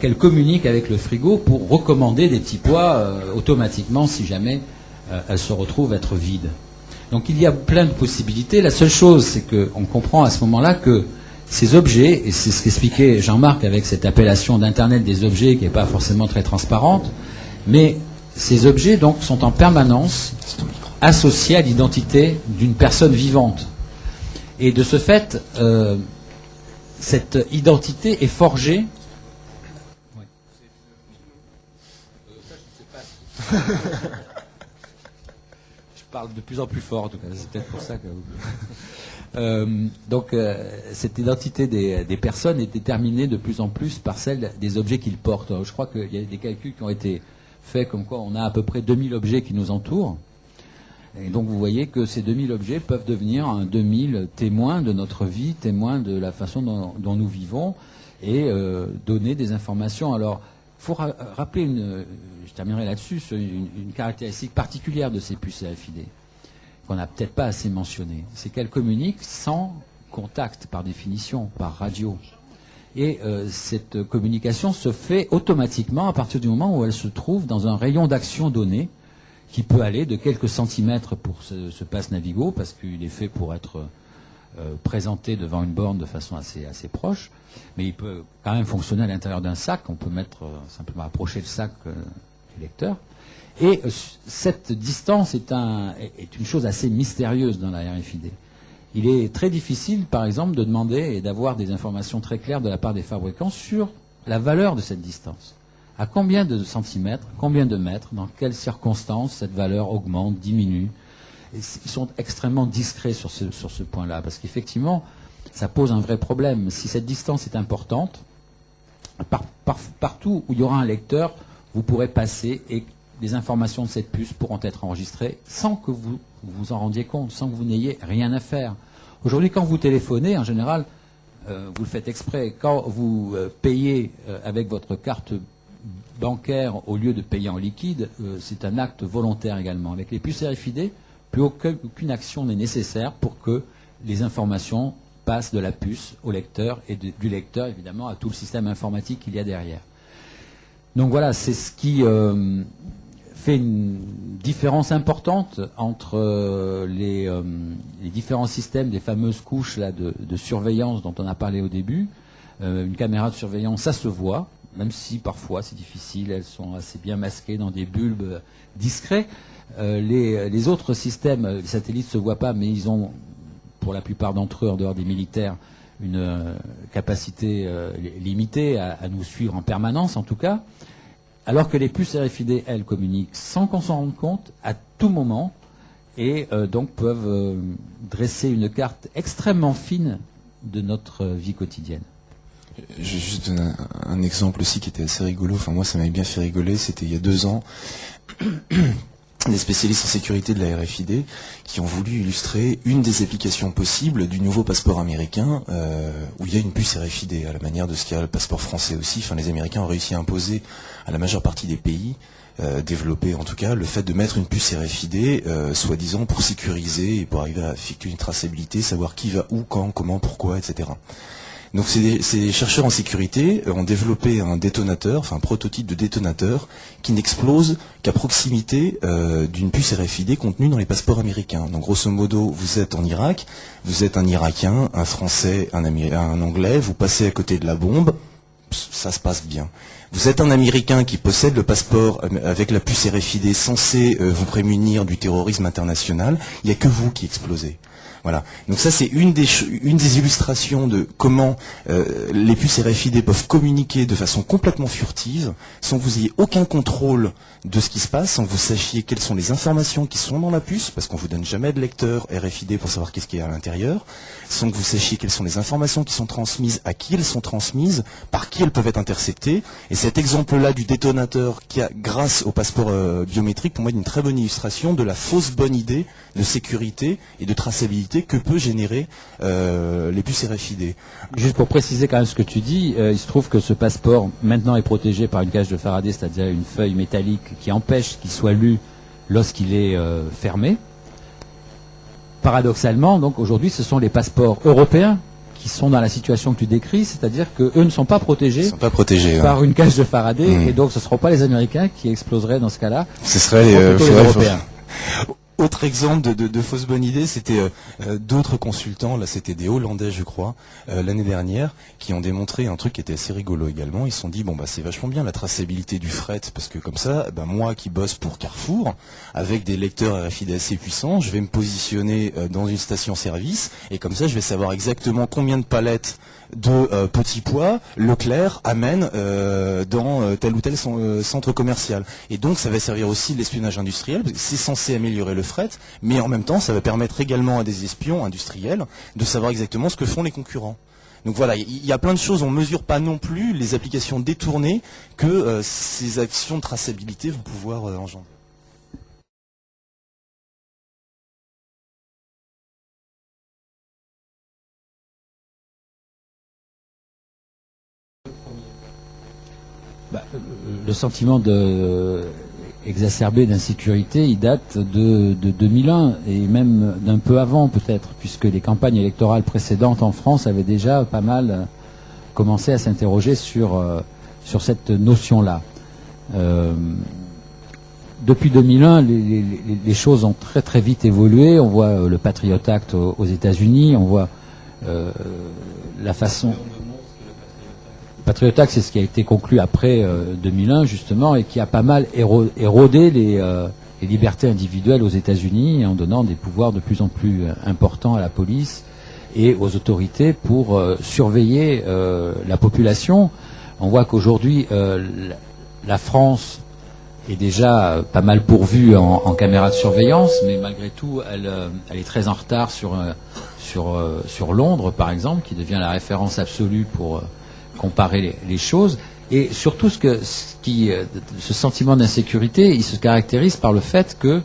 qu'elle communique avec le frigo pour recommander des petits pois automatiquement si jamais elle se retrouve être vide. Donc il y a plein de possibilités. La seule chose, c'est qu'on comprend à ce moment-là que ces objets, et c'est ce qu'expliquait Jean-Marc avec cette appellation d'Internet des objets qui n'est pas forcément très transparente, mais ces objets donc sont en permanence associés à l'identité d'une personne vivante. Et de ce fait, cette identité est forgée. Je parle de plus en plus fort, donc c'est peut-être pour ça que... donc cette identité des personnes est déterminée de plus en plus par celle des objets qu'ils portent. Je crois qu'il y a des calculs qui ont été faits comme quoi on a à peu près 2000 objets qui nous entourent. Et donc vous voyez que ces 2000 objets peuvent devenir 2000 témoins de notre vie, témoins de la façon dont nous vivons et donner des informations. Alors, il faut rappeler, je terminerai là-dessus, une caractéristique particulière de ces puces RFID, qu'on n'a peut-être pas assez mentionné. C'est qu'elles communiquent sans contact, par définition, par radio. Et cette communication se fait automatiquement à partir du moment où elle se trouve dans un rayon d'action donné, qui peut aller de quelques centimètres pour ce passe Navigo, parce qu'il est fait pour être présenté devant une borne de façon assez proche, mais il peut quand même fonctionner à l'intérieur d'un sac. On peut mettre simplement approcher le sac du lecteur. Et cette distance est une chose assez mystérieuse dans la RFID. Il est très difficile, par exemple, de demander et d'avoir des informations très claires de la part des fabricants sur la valeur de cette distance. À combien de centimètres, combien de mètres, dans quelles circonstances cette valeur augmente, diminue. Et ils sont extrêmement discrets sur ce point-là, parce qu'effectivement, ça pose un vrai problème. Si cette distance est importante, partout où il y aura un lecteur, vous pourrez passer et les informations de cette puce pourront être enregistrées sans que vous vous en rendiez compte, sans que vous n'ayez rien à faire. Aujourd'hui, quand vous téléphonez, en général, vous le faites exprès. Quand vous payez avec votre carte bancaire au lieu de payer en liquide, c'est un acte volontaire également. Avec les puces RFID, plus aucune action n'est nécessaire pour que les informations passent de la puce au lecteur et du lecteur, évidemment, à tout le système informatique qu'il y a derrière. Donc voilà, c'est ce qui fait une différence importante entre les différents systèmes des fameuses couches là, de surveillance dont on a parlé au début. Une caméra de surveillance, ça se voit, même si parfois c'est difficile, elles sont assez bien masquées dans des bulbes discrets. Les autres systèmes, les satellites ne se voient pas, mais ils ont, pour la plupart d'entre eux, en dehors des militaires, une capacité limitée à nous suivre en permanence, en tout cas. Alors que les puces RFID, elles, communiquent sans qu'on s'en rende compte, à tout moment, et donc peuvent dresser une carte extrêmement fine de notre vie quotidienne. Je vais juste donner un exemple aussi qui était assez rigolo. Enfin, moi, ça m'avait bien fait rigoler. C'était il y a 2 ans. Des spécialistes en sécurité de la RFID qui ont voulu illustrer une des applications possibles du nouveau passeport américain où il y a une puce RFID, à la manière de ce qu'il y a le passeport français aussi. Enfin, les Américains ont réussi à imposer à la majeure partie des pays, développés en tout cas, le fait de mettre une puce RFID, soi-disant pour sécuriser et pour arriver à effectuer une traçabilité, savoir qui va où, quand, comment, pourquoi, etc. Donc ces chercheurs en sécurité ont développé un détonateur, enfin un prototype de détonateur qui n'explose qu'à proximité d'une puce RFID contenue dans les passeports américains. Donc grosso modo, vous êtes en Irak, vous êtes un Irakien, un Français, un Anglais, vous passez à côté de la bombe, ça se passe bien. Vous êtes un Américain qui possède le passeport avec la puce RFID censée vous prémunir du terrorisme international, il n'y a que vous qui explosez. Voilà. Donc ça, c'est une des illustrations de comment les puces RFID peuvent communiquer de façon complètement furtive, sans que vous ayez aucun contrôle de ce qui se passe, sans que vous sachiez quelles sont les informations qui sont dans la puce, parce qu'on vous donne jamais de lecteur RFID pour savoir qu'est-ce qu'il y a à l'intérieur, sans que vous sachiez quelles sont les informations qui sont transmises, à qui elles sont transmises, par qui elles peuvent être interceptées. Et cet exemple-là du détonateur qui a, grâce au passeport biométrique, pour moi, est une très bonne illustration de la fausse bonne idée de sécurité et de traçabilité que peut générer les puces RFID. Juste pour préciser quand même ce que tu dis, il se trouve que ce passeport maintenant est protégé par une cage de Faraday, c'est-à-dire une feuille métallique qui empêche qu'il soit lu lorsqu'il est fermé. Paradoxalement, donc aujourd'hui, ce sont les passeports européens qui sont dans la situation que tu décris, c'est-à-dire qu'eux ne sont pas protégés, par une cage de Faraday, et donc ce ne seront pas les Américains qui exploseraient dans ce cas-là. Ce seraient les Européens. Autre exemple de fausse bonne idée, c'était d'autres consultants, là c'était des Hollandais je crois, l'année dernière, qui ont démontré un truc qui était assez rigolo également. Ils se sont dit, bon bah c'est vachement bien la traçabilité du fret, parce que comme ça, bah, moi qui bosse pour Carrefour, avec des lecteurs RFID assez puissants, je vais me positionner dans une station-service, et comme ça je vais savoir exactement combien de palettes de petits pois Leclerc amène dans tel ou tel centre commercial. Et donc ça va servir aussi de l'espionnage industriel, parce que c'est censé améliorer le fret, mais en même temps ça va permettre également à des espions industriels de savoir exactement ce que font les concurrents. Donc voilà, il y a plein de choses, on ne mesure pas non plus les applications détournées que ces actions de traçabilité vont pouvoir engendrer. Le sentiment exacerbé d'insécurité, il date de 2001 et même d'un peu avant peut-être, puisque les campagnes électorales précédentes en France avaient déjà pas mal commencé à s'interroger sur cette notion-là. Depuis 2001, les choses ont très très vite évolué. On voit le Patriot Act aux États-Unis, on voit la façon... Patriot Act, c'est ce qui a été conclu après 2001, justement, et qui a pas mal érodé les libertés individuelles aux États-Unis en donnant des pouvoirs de plus en plus importants à la police et aux autorités pour surveiller la population. On voit qu'aujourd'hui, la France est déjà pas mal pourvue en caméras de surveillance, mais malgré tout, elle est très en retard sur Londres, par exemple, qui devient la référence absolue pour comparer les choses. Et surtout, ce sentiment d'insécurité, il se caractérise par le fait que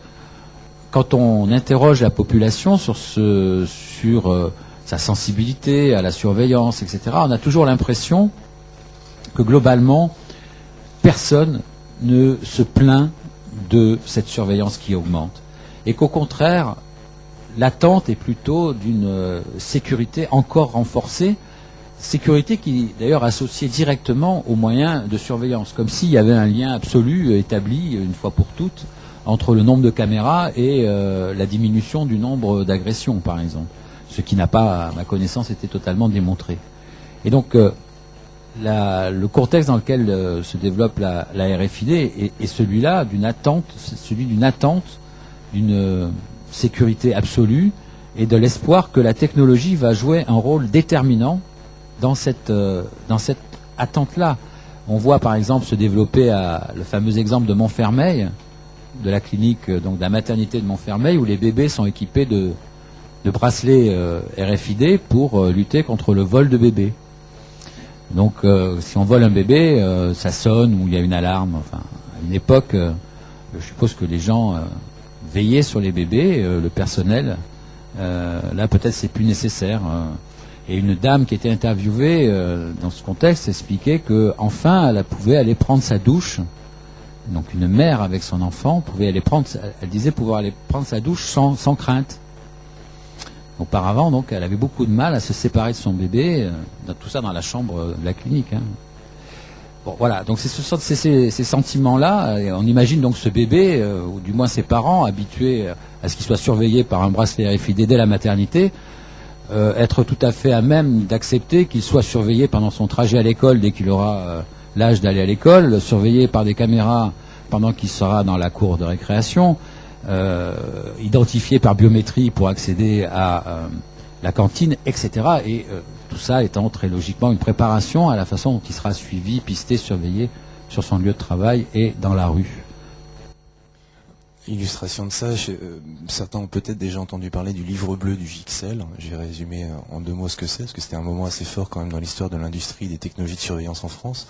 quand on interroge la population sur sa sensibilité à la surveillance, etc., on a toujours l'impression que globalement, personne ne se plaint de cette surveillance qui augmente. Et qu'au contraire, l'attente est plutôt d'une sécurité encore renforcée, sécurité qui d'ailleurs associée directement aux moyens de surveillance, comme s'il y avait un lien absolu établi une fois pour toutes entre le nombre de caméras et la diminution du nombre d'agressions, par exemple. Ce qui n'a pas, à ma connaissance, été totalement démontré. Et donc, le contexte dans lequel se développe la RFID est celui-là d'une attente, d'une sécurité absolue et de l'espoir que la technologie va jouer un rôle déterminant dans cette attente-là. On voit par exemple se développer le fameux exemple de Montfermeil, de la clinique, donc de la maternité de Montfermeil, où les bébés sont équipés de bracelets RFID pour lutter contre le vol de bébés. Donc si on vole un bébé, ça sonne ou il y a une alarme. Enfin, à une époque, je suppose que les gens veillaient sur les bébés, le personnel. Là, peut-être c'est plus nécessaire. Et une dame qui était interviewée dans ce contexte expliquait que enfin, elle pouvait aller prendre sa douche. Donc une mère avec son enfant elle disait pouvoir aller prendre sa douche sans crainte. Auparavant, donc, elle avait beaucoup de mal à se séparer de son bébé, tout ça dans la chambre de la clinique. Hein. Bon, voilà, donc c'est ces sentiments-là. On imagine donc ce bébé, ou du moins ses parents, habitués à ce qu'il soit surveillé par un bracelet RFID dès la maternité, être tout à fait à même d'accepter qu'il soit surveillé pendant son trajet à l'école dès qu'il aura l'âge d'aller à l'école, surveillé par des caméras pendant qu'il sera dans la cour de récréation, identifié par biométrie pour accéder à la cantine, etc. Et tout ça étant très logiquement une préparation à la façon dont il sera suivi, pisté, surveillé sur son lieu de travail et dans la rue. Illustration de ça, certains ont peut-être déjà entendu parler du livre bleu du JXL. Je vais résumer en 2 mots ce que c'est, parce que c'était un moment assez fort quand même dans l'histoire de l'industrie des technologies de surveillance en France.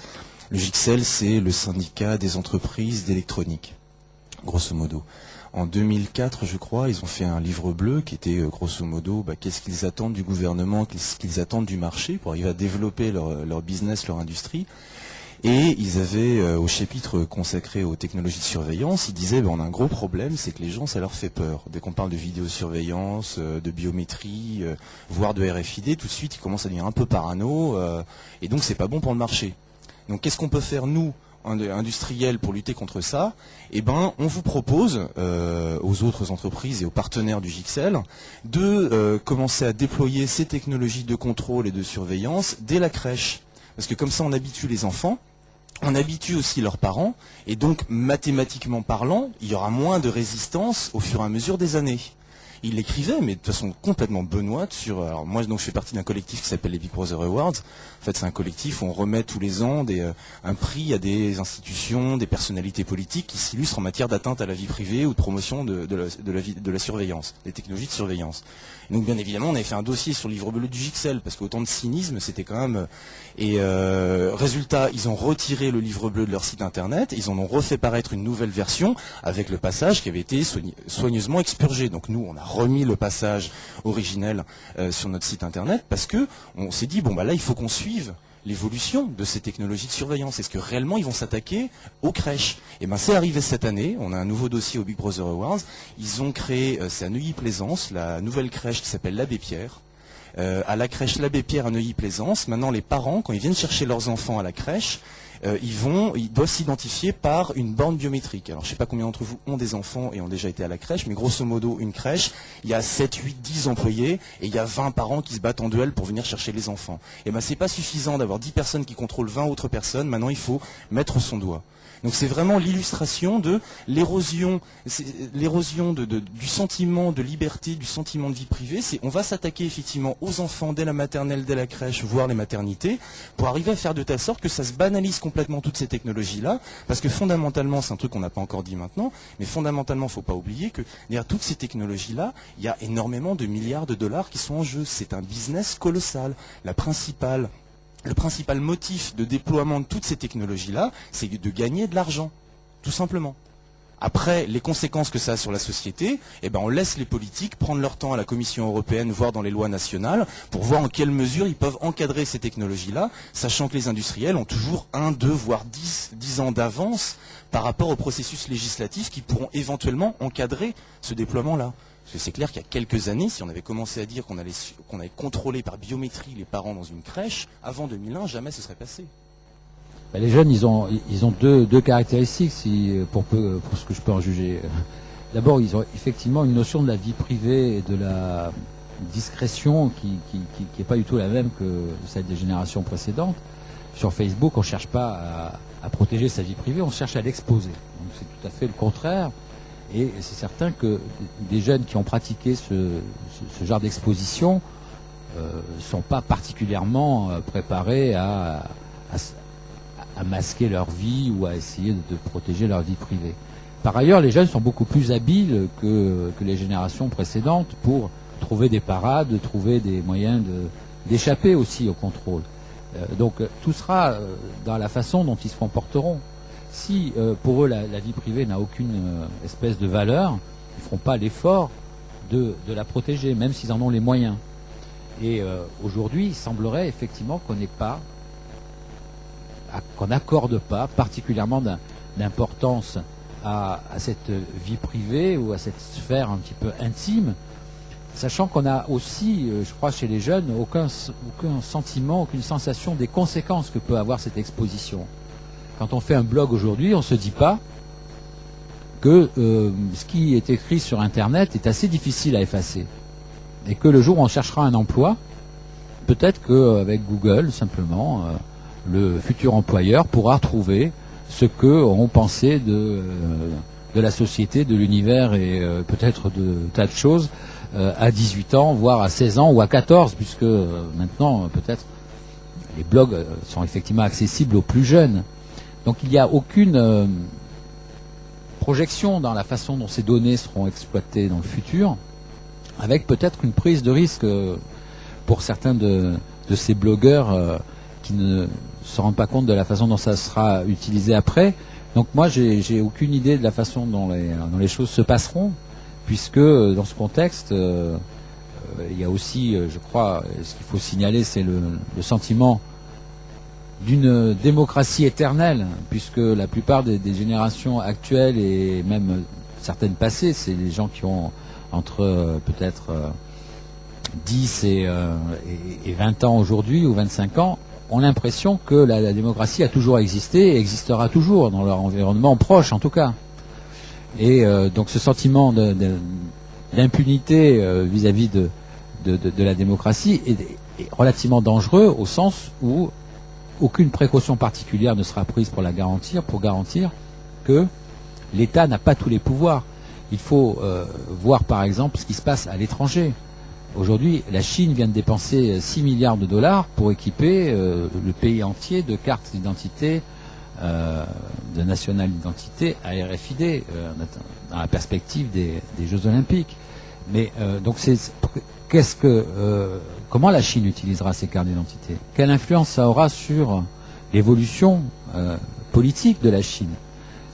Le JXL, c'est le syndicat des entreprises d'électronique, grosso modo. En 2004, je crois, ils ont fait un livre bleu qui était grosso modo qu'est-ce qu'ils attendent du gouvernement, qu'est-ce qu'ils attendent du marché pour arriver à développer leur business, leur industrie. Et ils avaient, au chapitre consacré aux technologies de surveillance, ils disaient on a un gros problème, c'est que les gens, ça leur fait peur. Dès qu'on parle de vidéosurveillance, de biométrie, voire de RFID, tout de suite ils commencent à devenir un peu parano, et donc c'est pas bon pour le marché. Donc qu'est-ce qu'on peut faire nous, industriels, pour lutter contre ça? Eh ben, on vous propose aux autres entreprises et aux partenaires du JXL de commencer à déployer ces technologies de contrôle et de surveillance dès la crèche. Parce que comme ça, on habitue les enfants, on habitue aussi leurs parents, et donc, mathématiquement parlant, il y aura moins de résistance au fur et à mesure des années. Il l'écrivait, mais de façon complètement benoîte alors moi, donc, je fais partie d'un collectif qui s'appelle les Big Brother Awards. En fait, c'est un collectif où on remet tous les ans un prix à des institutions, des personnalités politiques qui s'illustrent en matière d'atteinte à la vie privée ou de promotion de la surveillance, des technologies de surveillance. Et donc, bien évidemment, on avait fait un dossier sur le livre bleu du JXL, parce qu'autant de cynisme, c'était quand même... résultat, ils ont retiré le livre bleu de leur site internet, ils en ont refait paraître une nouvelle version, avec le passage qui avait été soigneusement expurgé. Donc nous, on a remis le passage originel sur notre site internet, parce que on s'est dit, là, il faut qu'on suive l'évolution de ces technologies de surveillance. Est-ce que réellement ils vont s'attaquer aux crèches? Et c'est arrivé cette année, on a un nouveau dossier au Big Brother Awards. Ils ont créé, c'est à Neuilly-Plaisance, la nouvelle crèche qui s'appelle l'Abbé Pierre. À la crèche l'Abbé Pierre à Neuilly-Plaisance, maintenant les parents, quand ils viennent chercher leurs enfants à la crèche, ils doivent s'identifier par une borne biométrique. Alors je ne sais pas combien d'entre vous ont des enfants et ont déjà été à la crèche, mais grosso modo une crèche, il y a 7, 8, 10 employés et il y a 20 parents qui se battent en duel pour venir chercher les enfants. Et c'est pas suffisant d'avoir 10 personnes qui contrôlent 20 autres personnes, maintenant il faut mettre son doigt. Donc c'est vraiment l'illustration de l'érosion du sentiment de liberté, du sentiment de vie privée. On va s'attaquer effectivement aux enfants dès la maternelle, dès la crèche, voire les maternités, pour arriver à faire de telle sorte que ça se banalise complètement complètement toutes ces technologies-là, parce que fondamentalement, c'est un truc qu'on n'a pas encore dit maintenant, mais fondamentalement, il ne faut pas oublier que derrière toutes ces technologies-là, il y a énormément de milliards de dollars qui sont en jeu. C'est un business colossal. Le principal motif de déploiement de toutes ces technologies-là, c'est de gagner de l'argent, tout simplement. Après, les conséquences que ça a sur la société, on laisse les politiques prendre leur temps à la Commission européenne, voire dans les lois nationales, pour voir en quelle mesure ils peuvent encadrer ces technologies-là, sachant que les industriels ont toujours 1, 2, voire 10 ans d'avance par rapport au processus législatif qui pourront éventuellement encadrer ce déploiement-là. Parce que c'est clair qu'il y a quelques années, si on avait commencé à dire qu'on allait contrôler par biométrie les parents dans une crèche, avant 2001, jamais ce serait passé. Les jeunes, ils ont deux caractéristiques, pour ce que je peux en juger. D'abord, ils ont effectivement une notion de la vie privée et de la discrétion qui est pas du tout la même que celle des générations précédentes. Sur Facebook, on ne cherche pas à protéger sa vie privée, on cherche à l'exposer. Donc c'est tout à fait le contraire. Et c'est certain que des jeunes qui ont pratiqué ce genre d'exposition sont pas particulièrement préparés à masquer leur vie ou à essayer de protéger leur vie privée. Par ailleurs, les jeunes sont beaucoup plus habiles que les générations précédentes pour trouver des parades, trouver des moyens d'échapper aussi au contrôle. Donc tout sera dans la façon dont ils se comporteront. Si pour eux la vie privée n'a aucune espèce de valeur, ils ne feront pas l'effort de la protéger, même s'ils en ont les moyens. Et aujourd'hui, il semblerait effectivement qu'on n'accorde pas particulièrement d'importance à cette vie privée ou à cette sphère un petit peu intime, sachant qu'on a aussi, je crois, chez les jeunes, aucun sentiment, aucune sensation des conséquences que peut avoir cette exposition. Quand on fait un blog aujourd'hui, on ne se dit pas que ce qui est écrit sur Internet est assez difficile à effacer. Et que le jour où on cherchera un emploi, peut-être qu'avec Google, simplement, le futur employeur pourra trouver ce qu'on pensait de la société, de l'univers et peut-être de tas de choses à 18 ans, voire à 16 ans ou à 14, puisque maintenant, peut-être, les blogs sont effectivement accessibles aux plus jeunes. Donc il n'y a aucune projection dans la façon dont ces données seront exploitées dans le futur, avec peut-être une prise de risque pour certains de ces blogueurs qui ne se rendent pas compte de la façon dont ça sera utilisé après. Donc moi, j'ai aucune idée de la façon dont les choses se passeront, puisque dans ce contexte, il y a aussi, je crois, ce qu'il faut signaler, c'est le sentiment d'une démocratie éternelle, puisque la plupart des générations actuelles et même certaines passées, c'est les gens qui ont entre peut-être 10 et 20 ans aujourd'hui ou 25 ans, ont l'impression que la démocratie a toujours existé et existera toujours dans leur environnement proche en tout cas. Et donc ce sentiment d'impunité vis-à-vis de la démocratie est relativement dangereux au sens où aucune précaution particulière ne sera prise pour garantir que l'État n'a pas tous les pouvoirs. Il faut voir par exemple ce qui se passe à l'étranger. Aujourd'hui, la Chine vient de dépenser 6 milliards de dollars pour équiper le pays entier de cartes d'identité, de nationale identité à RFID, dans la perspective des Jeux Olympiques. Mais donc comment la Chine utilisera ces cartes d'identité? Quelle influence ça aura sur l'évolution politique de la Chine?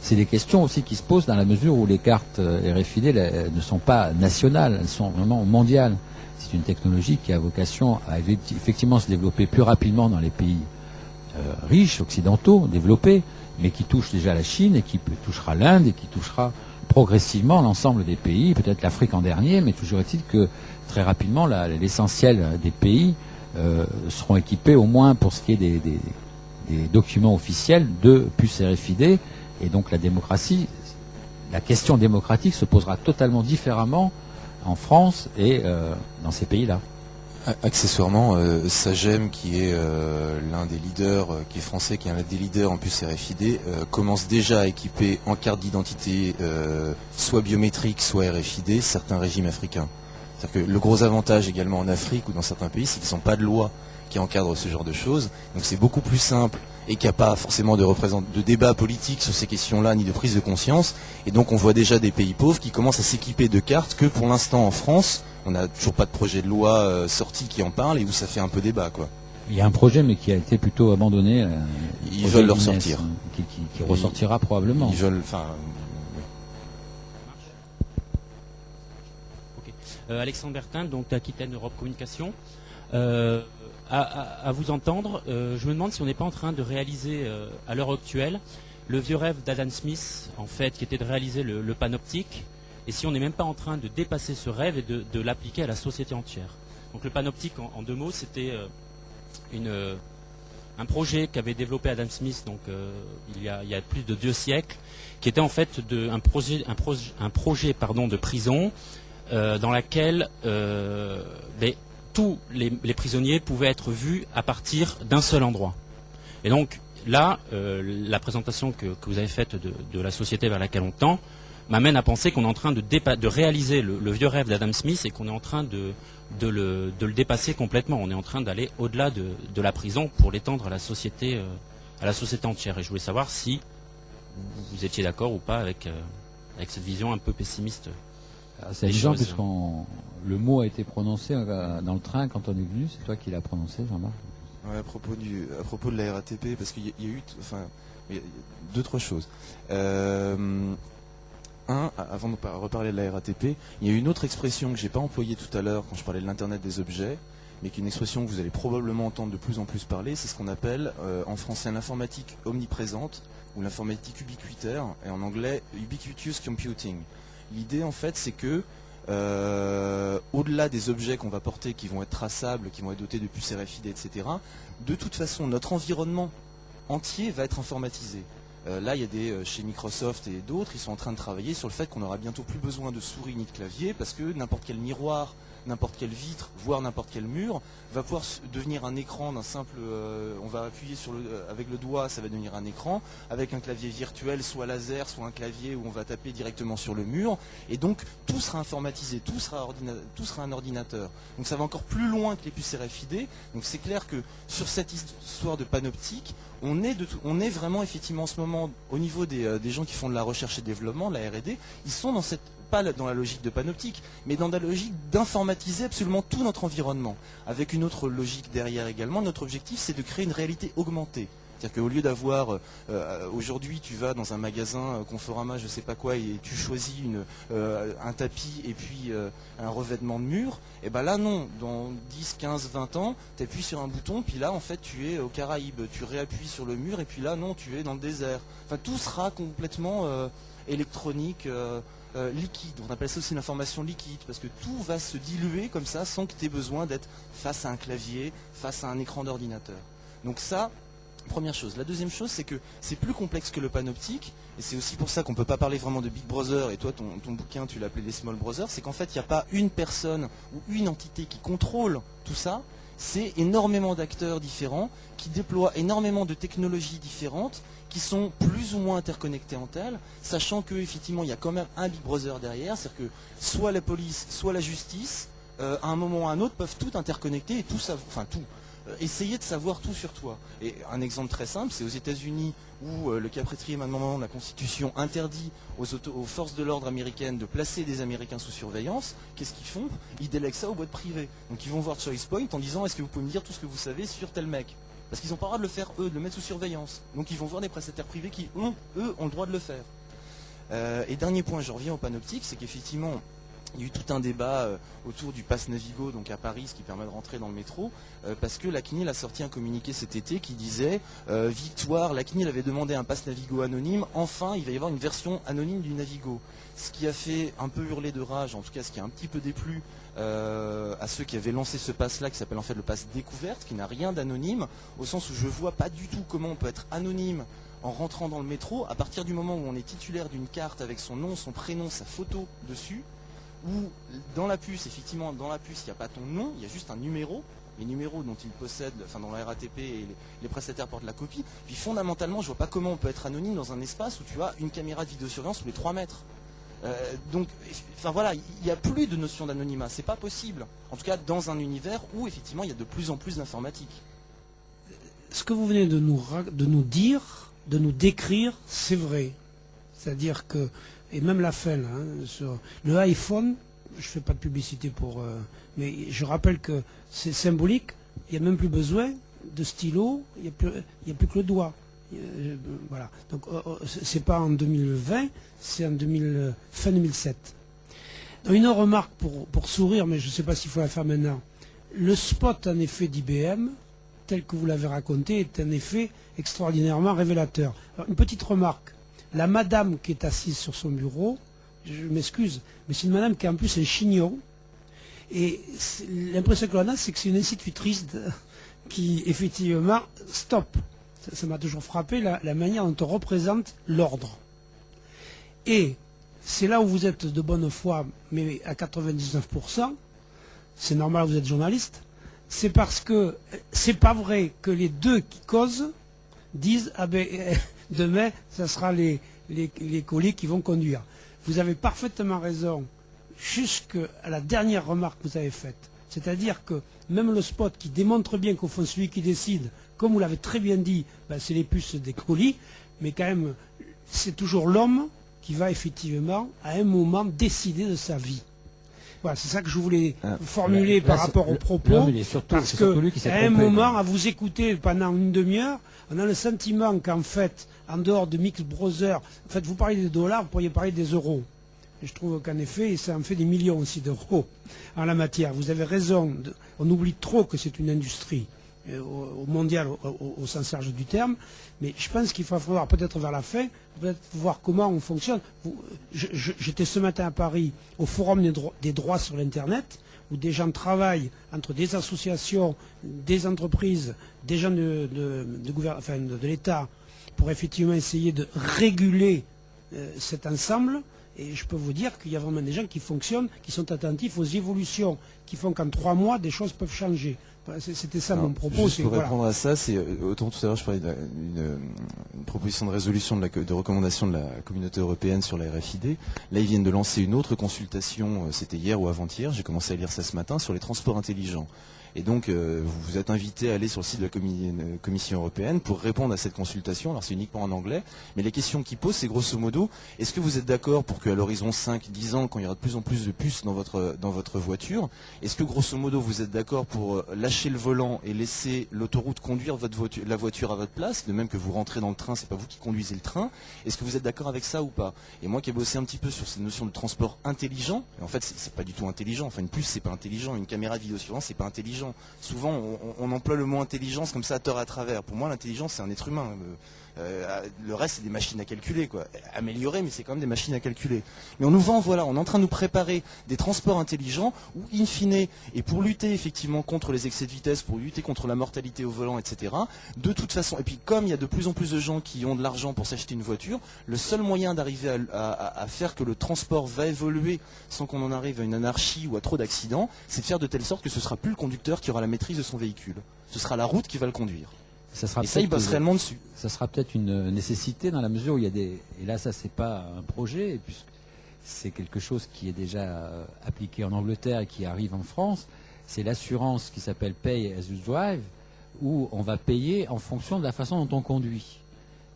C'est des questions aussi qui se posent dans la mesure où les cartes RFID ne sont pas nationales, elles sont vraiment mondiales. C'est une technologie qui a vocation à effectivement se développer plus rapidement dans les pays riches, occidentaux, développés, mais qui touche déjà la Chine et qui touchera l'Inde et qui touchera progressivement l'ensemble des pays, peut-être l'Afrique en dernier, mais toujours est-il que très rapidement l'essentiel des pays seront équipés au moins pour ce qui est des documents officiels de puces RFID, et donc la question démocratique se posera totalement différemment en France et dans ces pays-là. Accessoirement, Sagem, qui est l'un des leaders, qui est français, qui est l'un des leaders en puces RFID, commence déjà à équiper en carte d'identité soit biométrique, soit RFID, certains régimes africains. C'est-à-dire que le gros avantage également en Afrique ou dans certains pays, c'est qu'ils n'ont pas de loi qui encadre ce genre de choses. Donc c'est beaucoup plus simple et qu'il n'y a pas forcément de débat politique sur ces questions-là, ni de prise de conscience. Et donc on voit déjà des pays pauvres qui commencent à s'équiper de cartes que pour l'instant en France, on n'a toujours pas de projet de loi sorti qui en parle et où ça fait un peu débat, quoi. Il y a un projet, mais qui a été plutôt abandonné. Ils veulent le ressortir. Qui ressortira probablement. Ils veulent, enfin... Alexandre Bertin, donc d'Aquitaine Europe Communication. À vous entendre, je me demande si on n'est pas en train de réaliser à l'heure actuelle le vieux rêve d'Adam Smith, en fait, qui était de réaliser le panoptique, et si on n'est même pas en train de dépasser ce rêve et de l'appliquer à la société entière. Donc le panoptique, en deux mots, c'était un projet qu'avait développé Adam Smith donc, il y a plus de 2 siècles, qui était en fait un projet de prison dans laquelle tous les prisonniers pouvaient être vus à partir d'un seul endroit. Et donc là, la présentation que vous avez faite de la société vers laquelle on tend m'amène à penser qu'on est en train de réaliser le vieux rêve d'Adam Smith et qu'on est en train de le dépasser complètement. On est en train d'aller au-delà de la prison pour l'étendre à la société entière. Et je voulais savoir si vous étiez d'accord ou pas avec cette vision un peu pessimiste. C'est évident, puisque le mot a été prononcé dans le train quand on est venu. C'est toi qui l'as prononcé, Jean-Marc. Ouais, à propos de la RATP, parce qu'il y a eu, il y a 2-3 choses. Avant de reparler de la RATP, il y a une autre expression que j'ai pas employée tout à l'heure quand je parlais de l'Internet des objets, mais qui est une expression que vous allez probablement entendre de plus en plus parler. C'est ce qu'on appelle en français l'informatique omniprésente ou l'informatique ubiquitaire, et en anglais ubiquitous computing. L'idée, en fait, c'est que au-delà des objets qu'on va porter, qui vont être traçables, qui vont être dotés de puces RFID, etc., de toute façon, notre environnement entier va être informatisé. Là, il y a chez Microsoft et d'autres, ils sont en train de travailler sur le fait qu'on n'aura bientôt plus besoin de souris ni de clavier, parce que n'importe quel miroir, n'importe quelle vitre, voire n'importe quel mur, va pouvoir devenir un écran d'un simple... on va appuyer avec le doigt, ça va devenir un écran, avec un clavier virtuel, soit laser, soit un clavier où on va taper directement sur le mur, et donc tout sera informatisé, tout sera un ordinateur. Donc ça va encore plus loin que les puces RFID, donc c'est clair que sur cette histoire de panoptique, on est vraiment effectivement en ce moment, au niveau des gens qui font de la recherche et développement, de la R&D, ils sont pas dans la logique de panoptique, mais dans la logique d'informatiser absolument tout notre environnement. Avec une autre logique derrière également, notre objectif c'est de créer une réalité augmentée. C'est-à-dire qu'au lieu d'avoir, aujourd'hui tu vas dans un magasin Conforama, je sais pas quoi, et tu choisis un tapis et puis un revêtement de mur, et ben là non, dans 10, 15, 20 ans, tu appuies sur un bouton, puis là en fait tu es aux Caraïbes, tu réappuies sur le mur, et puis là non, tu es dans le désert. Enfin tout sera complètement électronique, liquide. On appelle ça aussi l'information liquide, parce que tout va se diluer comme ça sans que tu aies besoin d'être face à un clavier, face à un écran d'ordinateur. Donc ça, première chose. La deuxième chose, c'est que c'est plus complexe que le panoptique, et c'est aussi pour ça qu'on ne peut pas parler vraiment de Big Brother, et toi ton bouquin tu l'as appelé les Small Brothers, c'est qu'en fait il n'y a pas une personne ou une entité qui contrôle tout ça, c'est énormément d'acteurs différents qui déploient énormément de technologies différentes qui sont plus ou moins interconnectés entre elles, sachant qu'effectivement il y a quand même un Big Brother derrière, c'est-à-dire que soit la police, soit la justice, à un moment ou à un autre, peuvent tout interconnecter et essayer de savoir tout sur toi. Et un exemple très simple, c'est aux États-Unis où le 4e amendement de la Constitution interdit aux forces de l'ordre américaines de placer des Américains sous surveillance. Qu'est-ce qu'ils font? Ils délèguent ça aux boîtes privées. Donc ils vont voir Choice Point en disant est-ce que vous pouvez me dire tout ce que vous savez sur tel mec? Parce qu'ils n'ont pas le droit de le faire eux, de le mettre sous surveillance. Donc ils vont voir des prestataires privés qui, eux, ont le droit de le faire. Et dernier point, je reviens au panoptique, c'est qu'effectivement, il y a eu tout un débat autour du pass Navigo, donc à Paris, ce qui permet de rentrer dans le métro, parce que la CNIL a sorti un communiqué cet été qui disait Victoire, la CNIL avait demandé un pass Navigo anonyme, enfin il va y avoir une version anonyme du Navigo. Ce qui a fait un peu hurler de rage, en tout cas ce qui a un petit peu déplu à ceux qui avaient lancé ce pass-là, qui s'appelle en fait le pass découverte, qui n'a rien d'anonyme, au sens où je vois pas du tout comment on peut être anonyme en rentrant dans le métro, à partir du moment où on est titulaire d'une carte avec son nom, son prénom, sa photo dessus, où dans la puce, effectivement, dans la puce, il n'y a pas ton nom, il y a juste un numéro, les numéros dont ils possèdent, enfin dans la RATP et les prestataires portent la copie. Puis fondamentalement, je vois pas comment on peut être anonyme dans un espace où tu as une caméra de vidéosurveillance tous les 3 mètres. Donc, enfin voilà, il n'y a plus de notion d'anonymat, c'est pas possible. En tout cas, dans un univers où effectivement il y a de plus en plus d'informatique. ce que vous venez de nous dire, de nous décrire, c'est vrai. C'est-à-dire que, et même la fin, là, sur le iPhone, je fais pas de publicité pour... mais je rappelle que c'est symbolique, il n'y a même plus besoin de stylo, il n'y a plus que le doigt. Voilà. Donc c'est pas en 2020, c'est en fin 2007. Donc, une remarque pour sourire, mais je ne sais pas s'il faut la faire maintenant. Le spot en effet d'IBM, tel que vous l'avez raconté, est un effet extraordinairement révélateur. Alors, une petite remarque. La madame qui est assise sur son bureau, je m'excuse, mais c'est une madame qui a en plus un chignon. Et l'impression que l'on a, c'est que c'est une institutrice qui, effectivement, stop. Ça m'a toujours frappé, la manière dont on représente l'ordre. Et c'est là où vous êtes de bonne foi, mais à 99%, c'est normal, vous êtes journaliste, c'est parce que c'est pas vrai que les deux qui causent disent ah ben demain ça sera les colis qui vont conduire. Vous avez parfaitement raison jusqu'à la dernière remarque que vous avez faite. C'est-à-dire que même le spot qui démontre bien qu'au fond celui qui décide, comme vous l'avez très bien dit, ben, c'est les puces des colis, mais quand même c'est toujours l'homme qui va effectivement à un moment décider de sa vie. Voilà, c'est ça que je voulais formuler par rapport aux propos, parce qu'à un moment, à vous écouter pendant une demi-heure, on a le sentiment qu'en fait, en dehors de Mix Brothers, en fait, vous parlez des dollars, vous pourriez parler des euros. Et je trouve qu'en effet, ça en fait des millions aussi d'euros en la matière. Vous avez raison, on oublie trop que c'est une industrie au mondial, au sens large du terme, mais je pense qu'il va falloir peut-être vers la fin, peut-être voir comment on fonctionne. J'étais ce matin à Paris au Forum des droits sur l'Internet, où des gens travaillent entre des associations, des entreprises, des gens de l'État, pour effectivement essayer de réguler cet ensemble. Et je peux vous dire qu'il y a vraiment des gens qui fonctionnent, qui sont attentifs aux évolutions, qui font qu'en 3 mois, des choses peuvent changer. C'était ça mon propos. Juste pour répondre à ça, c'est autant tout à l'heure je parlais d'une proposition de résolution de recommandation de la communauté européenne sur la RFID. Là, ils viennent de lancer une autre consultation, c'était hier ou avant-hier, j'ai commencé à lire ça ce matin, sur les transports intelligents. Et donc, vous êtes invité à aller sur le site de la Commission européenne pour répondre à cette consultation. Alors, c'est uniquement en anglais. Mais les questions qu'ils posent, c'est grosso modo, est-ce que vous êtes d'accord pour qu'à l'horizon 5-10 ans, quand il y aura de plus en plus de puces dans votre voiture, est-ce que grosso modo, vous êtes d'accord pour lâcher le volant et laisser l'autoroute conduire la voiture à votre place, de même que vous rentrez dans le train, c'est pas vous qui conduisez le train. Est-ce que vous êtes d'accord avec ça ou pas? Et moi qui ai bossé un petit peu sur cette notion de transport intelligent, et en fait, c'est pas du tout intelligent. Enfin, une puce, c'est pas intelligent. Une caméra de vidéosurveillance, c'est pas intelligent. Souvent, on emploie le mot intelligence comme ça à tort et à travers. Pour moi, l'intelligence, c'est un être humain. Le reste, c'est des machines à calculer, quoi. Améliorer, mais c'est quand même des machines à calculer. Mais on nous vend, voilà, on est en train de nous préparer des transports intelligents où, in fine, et pour lutter effectivement contre les excès de vitesse, pour lutter contre la mortalité au volant, etc., de toute façon, et puis comme il y a de plus en plus de gens qui ont de l'argent pour s'acheter une voiture, le seul moyen d'arriver à faire que le transport va évoluer sans qu'on en arrive à une anarchie ou à trop d'accidents, c'est de faire de telle sorte que ce sera plus le conducteur qui aura la maîtrise de son véhicule. Ce sera la route qui va le conduire. Ça sera et ça, il bosse réellement dessus. Ça sera peut-être une nécessité dans la mesure où il y a des... Et là, ça, c'est pas un projet, puisque c'est quelque chose qui est déjà appliqué en Angleterre et qui arrive en France. C'est l'assurance qui s'appelle Pay as you drive, où on va payer en fonction de la façon dont on conduit.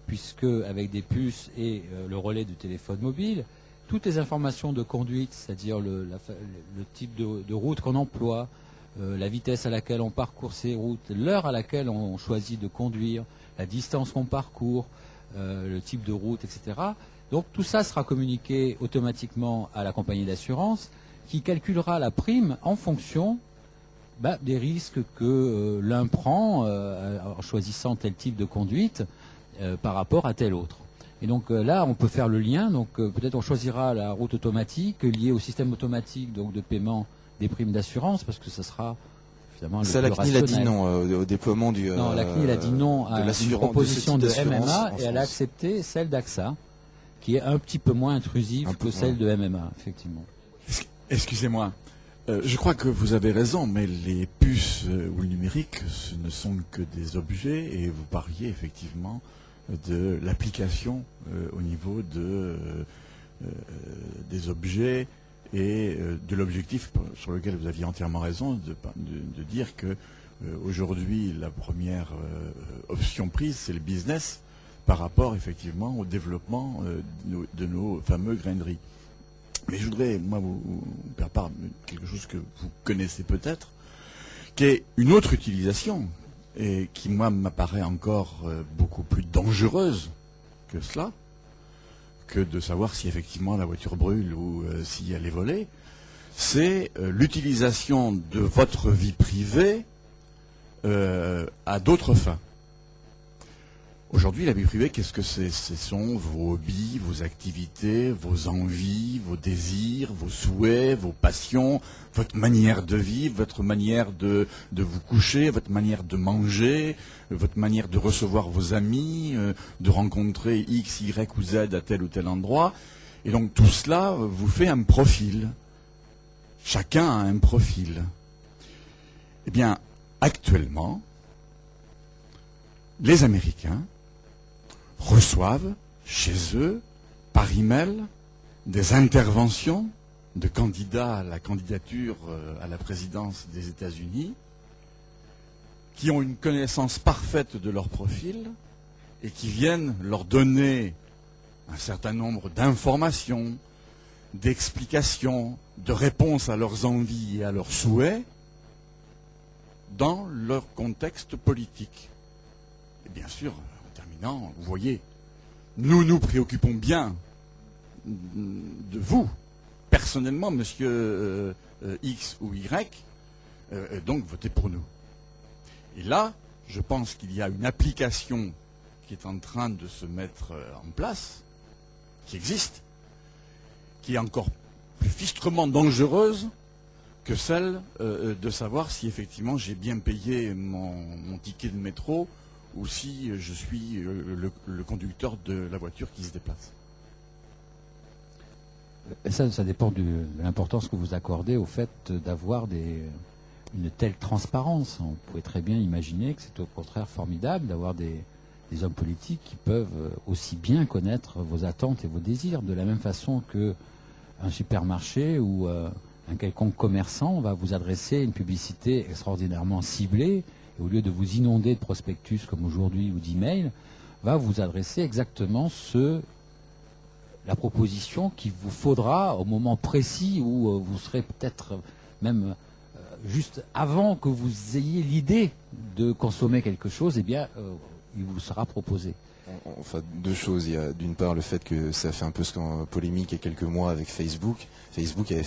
Puisque, avec des puces et le relais du téléphone mobile, toutes les informations de conduite, c'est-à-dire le type de route qu'on emploie, la vitesse à laquelle on parcourt ces routes, l'heure à laquelle on choisit de conduire, la distance qu'on parcourt, le type de route, etc. Donc tout ça sera communiqué automatiquement à la compagnie d'assurance qui calculera la prime en fonction des risques que l'un prend en choisissant tel type de conduite par rapport à tel autre. Et donc là, on peut faire le lien. Donc peut-être on choisira la route automatique liée au système automatique donc de paiement des primes d'assurance, parce que ça sera évidemment ça, le plus rationnel. La CNIL a dit non au déploiement du... Non, la CNIL a dit non à une proposition de MMA et elle a accepté celle d'AXA, qui est un petit peu moins intrusive que celle de MMA, effectivement. Excusez-moi, je crois que vous avez raison, mais les puces ou le numérique, ce ne sont que des objets, et vous parliez effectivement de l'application au niveau des objets et de l'objectif sur lequel vous aviez entièrement raison de dire que Aujourd'hui, la première option prise, c'est le business par rapport effectivement au développement de nos fameux graineries. Mais je voudrais, moi, vous faire part de quelque chose que vous connaissez peut-être, qui est une autre utilisation, et qui, moi, m'apparaît encore beaucoup plus dangereuse que cela, que de savoir si effectivement la voiture brûle ou si elle est volée. C'est l'utilisation de votre vie privée à d'autres fins. Aujourd'hui, la vie privée, qu'est-ce que c'est? Ce sont vos hobbies, vos activités, vos envies, vos désirs, vos souhaits, vos passions, votre manière de vivre, votre manière de vous coucher, votre manière de manger, votre manière de recevoir vos amis, de rencontrer X, Y ou Z à tel ou tel endroit. Et donc tout cela vous fait un profil. Chacun a un profil. Eh bien, actuellement, les Américains reçoivent chez eux, par email, des interventions de candidats à la candidature à la présidence des États-Unis qui ont une connaissance parfaite de leur profil et qui viennent leur donner un certain nombre d'informations, d'explications, de réponses à leurs envies et à leurs souhaits dans leur contexte politique. Et bien sûr, en terminant, vous voyez, nous nous préoccupons bien de vous, personnellement, monsieur X ou Y, donc votez pour nous. Et là, je pense qu'il y a une application qui est en train de se mettre en place, qui existe, qui est encore plus fichtrement dangereuse que celle de savoir si effectivement j'ai bien payé mon ticket de métro ou si je suis le conducteur de la voiture qui se déplace. Ça dépend de l'importance que vous accordez au fait d'avoir une telle transparence. On pourrait très bien imaginer que c'est au contraire formidable d'avoir des hommes politiques qui peuvent aussi bien connaître vos attentes et vos désirs, de la même façon qu'un supermarché ou un quelconque commerçant va vous adresser une publicité extraordinairement ciblée, et au lieu de vous inonder de prospectus comme aujourd'hui ou d'emails, va vous adresser exactement la proposition qu'il vous faudra au moment précis où vous serez peut-être même juste avant que vous ayez l'idée de consommer quelque chose, eh bien, il vous sera proposé. Enfin, deux choses. Il y a d'une part le fait que ça fait un peu polémique il y a quelques mois avec Facebook. Facebook avait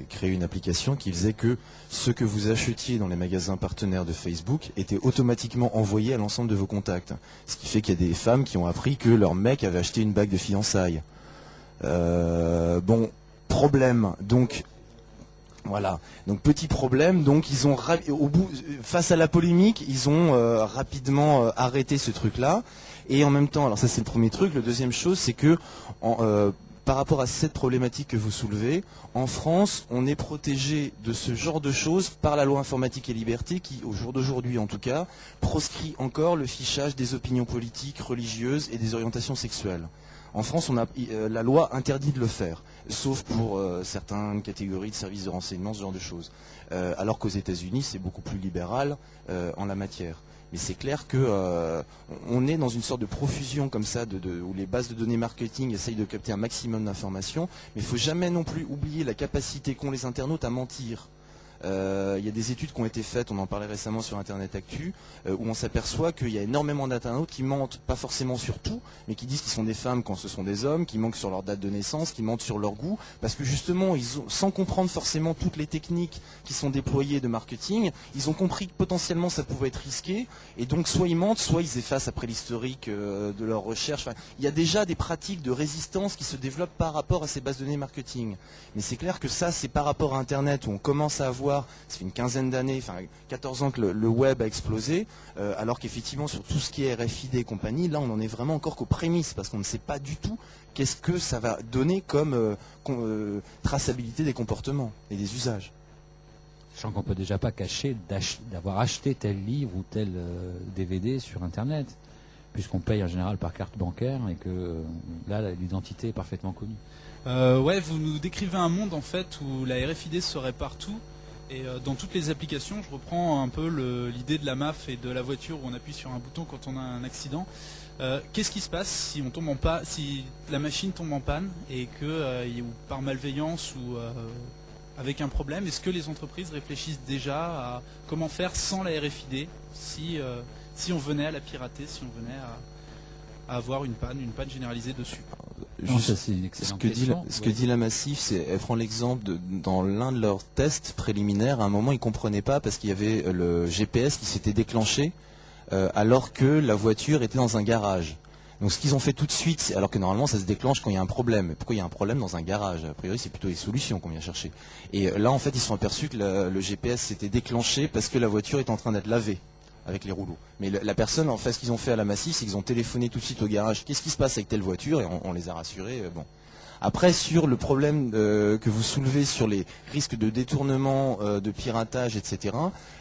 créé une application qui faisait que ce que vous achetiez dans les magasins partenaires de Facebook était automatiquement envoyé à l'ensemble de vos contacts. Ce qui fait qu'il y a des femmes qui ont appris que leur mec avait acheté une bague de fiançailles. Bon, problème. Donc, voilà. Donc petit problème. Donc ils ont face à la polémique, ils ont rapidement arrêté ce truc-là. Et en même temps, alors ça c'est le premier truc. Le deuxième chose, c'est que par rapport à cette problématique que vous soulevez, en France, on est protégé de ce genre de choses par la loi informatique et liberté qui, au jour d'aujourd'hui en tout cas, proscrit encore le fichage des opinions politiques, religieuses et des orientations sexuelles. En France, la loi interdit de le faire, sauf pour certaines catégories de services de renseignement, ce genre de choses. Alors qu'aux États-Unis, c'est beaucoup plus libéral en la matière. Mais c'est clair que on est dans une sorte de profusion comme ça, où les bases de données marketing essayent de capter un maximum d'informations, mais il ne faut jamais non plus oublier la capacité qu'ont les internautes à mentir. Il y a des études qui ont été faites, on en parlait récemment sur Internet Actu, où on s'aperçoit qu'il y a énormément d'internautes qui mentent, pas forcément sur tout, mais qui disent qu'ils sont des femmes quand ce sont des hommes, qui mentent sur leur date de naissance, qui mentent sur leur goût, parce que justement, sans comprendre forcément toutes les techniques qui sont déployées de marketing, ils ont compris que potentiellement ça pouvait être risqué, et donc soit ils mentent, soit ils effacent après l'historique de leur recherche. Enfin, il y a déjà des pratiques de résistance qui se développent par rapport à ces bases de données marketing. Mais c'est clair que ça, c'est par rapport à Internet, où on commence à avoir, ça fait une quinzaine d'années, enfin 14 ans que le web a explosé, alors qu'effectivement sur tout ce qui est RFID et compagnie, là on en est vraiment encore qu'aux prémices, parce qu'on ne sait pas du tout qu'est-ce que ça va donner comme traçabilité des comportements et des usages. Sachant qu'on ne peut déjà pas cacher d'avoir acheté tel livre ou tel DVD sur Internet, puisqu'on paye en général par carte bancaire et que là l'identité est parfaitement connue. Ouais, vous nous décrivez un monde en fait où la RFID serait partout Et dans toutes les applications, je reprends un peu l'idée de la MAF et de la voiture où on appuie sur un bouton quand on a un accident. Qu'est-ce qui se passe si on tombe si la machine tombe en panne et que ou par malveillance ou avec un problème, est-ce que les entreprises réfléchissent déjà à comment faire sans la RFID si on venait à la pirater, si on venait à avoir une panne généralisée dessus? Non, ça, c'est une excellente question. Ce que dit la Massif, c'est elle prend l'exemple dans l'un de leurs tests préliminaires, à un moment ils comprenaient pas parce qu'il y avait le GPS qui s'était déclenché alors que la voiture était dans un garage. Donc ce qu'ils ont fait tout de suite, alors que normalement ça se déclenche quand il y a un problème. Pourquoi il y a un problème dans un garage? A priori c'est plutôt les solutions qu'on vient chercher. Et là en fait ils se sont aperçus que le GPS s'était déclenché parce que la voiture est en train d'être lavée avec les rouleaux. Mais la personne, en fait, ce qu'ils ont fait à la Massif, c'est qu'ils ont téléphoné tout de suite au garage. Qu'est-ce qui se passe avec telle voiture? Et on les a rassurés. Bon. Après, sur le problème que vous soulevez sur les risques de détournement, de piratage, etc.,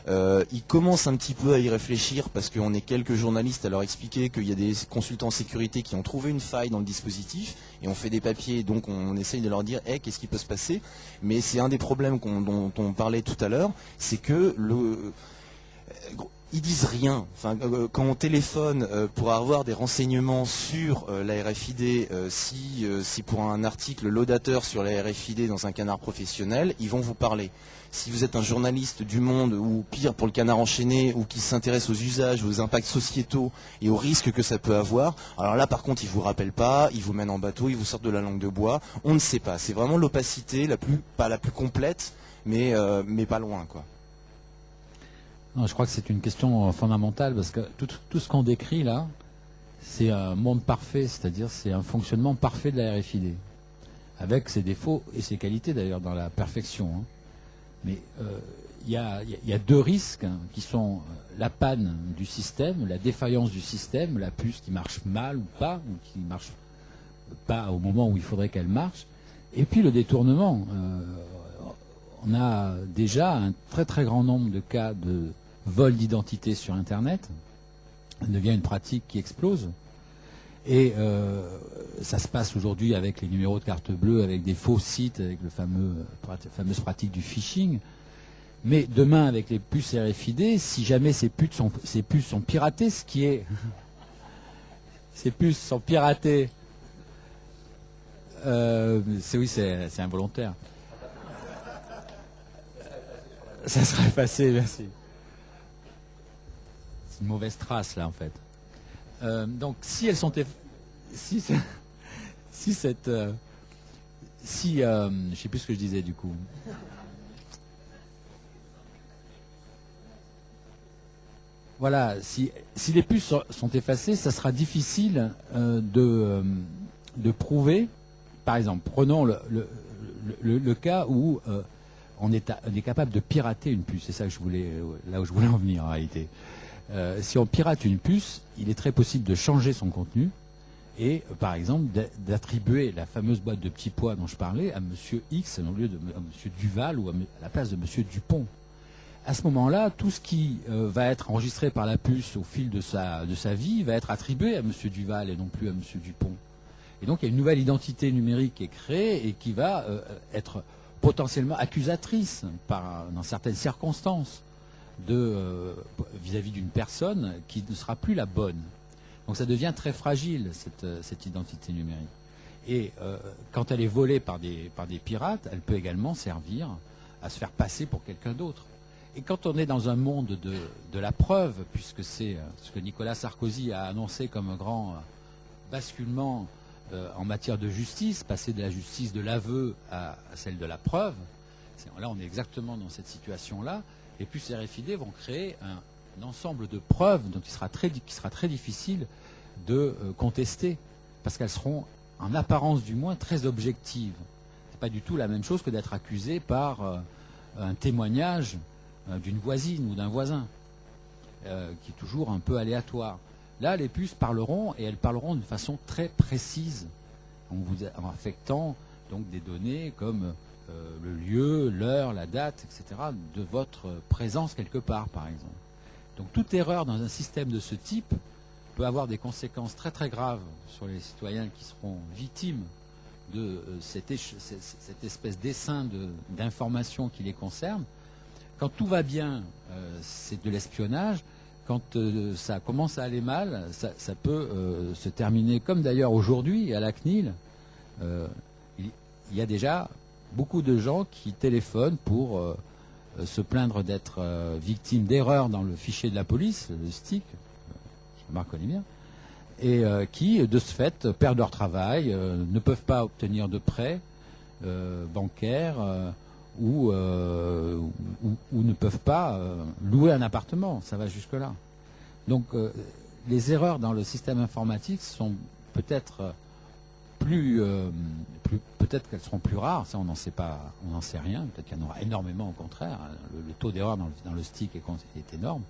ils commencent un petit peu à y réfléchir parce qu'on est quelques journalistes à leur expliquer qu'il y a des consultants en sécurité qui ont trouvé une faille dans le dispositif et on fait des papiers, donc on essaye de leur dire hey, qu'est-ce qui peut se passer. Mais c'est un des problèmes dont on parlait tout à l'heure, c'est que ils disent rien. Enfin, quand on téléphone pour avoir des renseignements sur la RFID, si pour un article laudateur sur la RFID dans un canard professionnel, ils vont vous parler. Si vous êtes un journaliste du Monde ou pire pour le Canard enchaîné ou qui s'intéresse aux usages, aux impacts sociétaux et aux risques que ça peut avoir, alors là par contre ils vous rappellent pas, ils vous mènent en bateau, ils vous sortent de la langue de bois, on ne sait pas. C'est vraiment l'opacité pas la plus complète, mais pas loin quoi. Non, je crois que c'est une question fondamentale parce que tout ce qu'on décrit là, c'est un monde parfait, c'est-à-dire c'est un fonctionnement parfait de la RFID, avec ses défauts et ses qualités d'ailleurs dans la perfection. Hein. Mais il y a deux risques qui sont la panne du système, la défaillance du système, la puce qui marche mal ou qui marche pas au moment où il faudrait qu'elle marche, et puis le détournement. On a déjà un très très grand nombre de cas de vol d'identité sur Internet. Ça devient une pratique qui explose. Et ça se passe aujourd'hui avec les numéros de carte bleue, avec des faux sites, avec la fameuse pratique du phishing. Mais demain, avec les puces RFID, si jamais ces puces sont piratées, ce qui est... ces puces sont piratées... c'est involontaire. Ça sera effacé, merci. C'est une mauvaise trace, là, en fait. Donc, si elles sont... je sais plus ce que je disais, du coup. Voilà, si les puces sont effacées, ça sera difficile de prouver. Par exemple, prenons le cas où on est capable de pirater une puce. C'est ça que là où je voulais en venir en réalité. Si on pirate une puce, il est très possible de changer son contenu et, par exemple, d'attribuer la fameuse boîte de petits pois dont je parlais à Monsieur X au lieu de Monsieur Duval ou à la place de Monsieur Dupont. À ce moment-là, tout ce qui va être enregistré par la puce au fil de sa vie va être attribué à Monsieur Duval et non plus à Monsieur Dupont. Et donc, il y a une nouvelle identité numérique qui est créée et qui va être potentiellement accusatrice dans certaines circonstances vis-à-vis d'une personne qui ne sera plus la bonne. Donc ça devient très fragile, cette identité numérique. Et quand elle est volée par des pirates, elle peut également servir à se faire passer pour quelqu'un d'autre. Et quand on est dans un monde de la preuve, puisque c'est ce que Nicolas Sarkozy a annoncé comme un grand basculement en matière de justice, passer de la justice de l'aveu à celle de la preuve, là on est exactement dans cette situation-là. Les puces RFID vont créer un ensemble de preuves dont qui sera très difficile de contester, parce qu'elles seront, en apparence du moins, très objectives. C'est pas du tout la même chose que d'être accusé par un témoignage d'une voisine ou d'un voisin, qui est toujours un peu aléatoire. Là, les puces parleront, et elles parleront d'une façon très précise, en affectant donc des données comme le lieu, l'heure, la date, etc., de votre présence quelque part, par exemple. Donc toute erreur dans un système de ce type peut avoir des conséquences très très graves sur les citoyens qui seront victimes de cette espèce d'essaim d'informations qui les concerne. Quand tout va bien, c'est de l'espionnage. Quand ça commence à aller mal, ça peut se terminer, comme d'ailleurs aujourd'hui à la CNIL. Il y a déjà beaucoup de gens qui téléphonent pour se plaindre d'être victimes d'erreurs dans le fichier de la police, le STIC, Jean-Marc connaît bien, et qui, de ce fait, perdent leur travail, ne peuvent pas obtenir de prêts bancaires ou ne peuvent pas louer un appartement. Ça va jusque-là. Donc, les erreurs dans le système informatique sont peut-être peut-être qu'elles seront plus rares, ça on n'en sait pas, on n'en sait rien, peut-être qu'il y en aura énormément au contraire, le taux d'erreur dans le STIC est énorme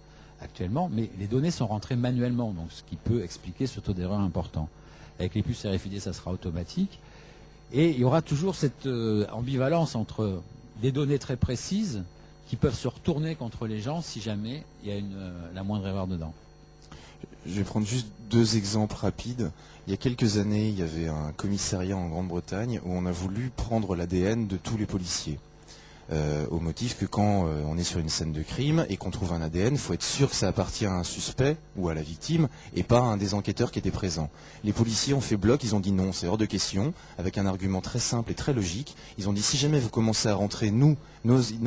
actuellement, mais les données sont rentrées manuellement, donc ce qui peut expliquer ce taux d'erreur important. Avec les puces RFID, ça sera automatique, et il y aura toujours cette ambivalence entre des données très précises qui peuvent se retourner contre les gens si jamais il y a la moindre erreur dedans. Je vais prendre juste 2 exemples rapides. Il y a quelques années, il y avait un commissariat en Grande-Bretagne où on a voulu prendre l'ADN de tous les policiers. Au motif que quand on est sur une scène de crime et qu'on trouve un ADN, il faut être sûr que ça appartient à un suspect ou à la victime et pas à un des enquêteurs qui était présent. Les policiers ont fait bloc, ils ont dit non, c'est hors de question, avec un argument très simple et très logique. Ils ont dit si jamais vous commencez à rentrer nos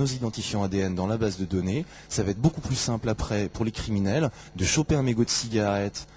identifiants ADN dans la base de données, ça va être beaucoup plus simple après pour les criminels de choper un mégot de cigarette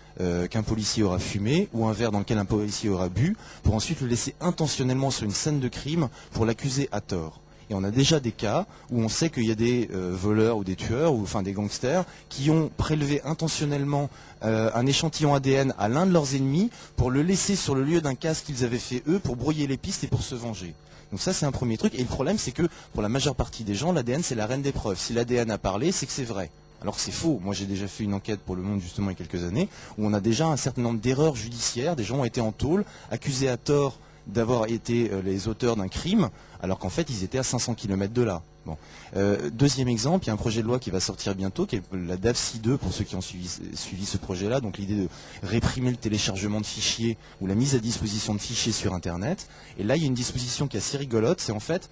qu'un policier aura fumé ou un verre dans lequel un policier aura bu pour ensuite le laisser intentionnellement sur une scène de crime pour l'accuser à tort. Et on a déjà des cas où on sait qu'il y a des voleurs ou des tueurs, ou enfin des gangsters, qui ont prélevé intentionnellement un échantillon ADN à l'un de leurs ennemis pour le laisser sur le lieu d'un casse qu'ils avaient fait eux pour brouiller les pistes et pour se venger. Donc ça c'est un premier truc. Et le problème c'est que pour la majeure partie des gens, l'ADN c'est la reine des preuves. Si l'ADN a parlé, c'est que c'est vrai. Alors que c'est faux. Moi j'ai déjà fait une enquête pour Le Monde justement il y a quelques années, où on a déjà un certain nombre d'erreurs judiciaires, des gens ont été en tôle, accusés à tort d'avoir été les auteurs d'un crime, alors qu'en fait ils étaient à 500 km de là. Bon. Deuxième exemple, il y a un projet de loi qui va sortir bientôt, qui est la DAFSI 2 pour ceux qui ont suivi ce projet-là, donc l'idée de réprimer le téléchargement de fichiers ou la mise à disposition de fichiers sur Internet. Et là il y a une disposition qui est assez rigolote, c'est en fait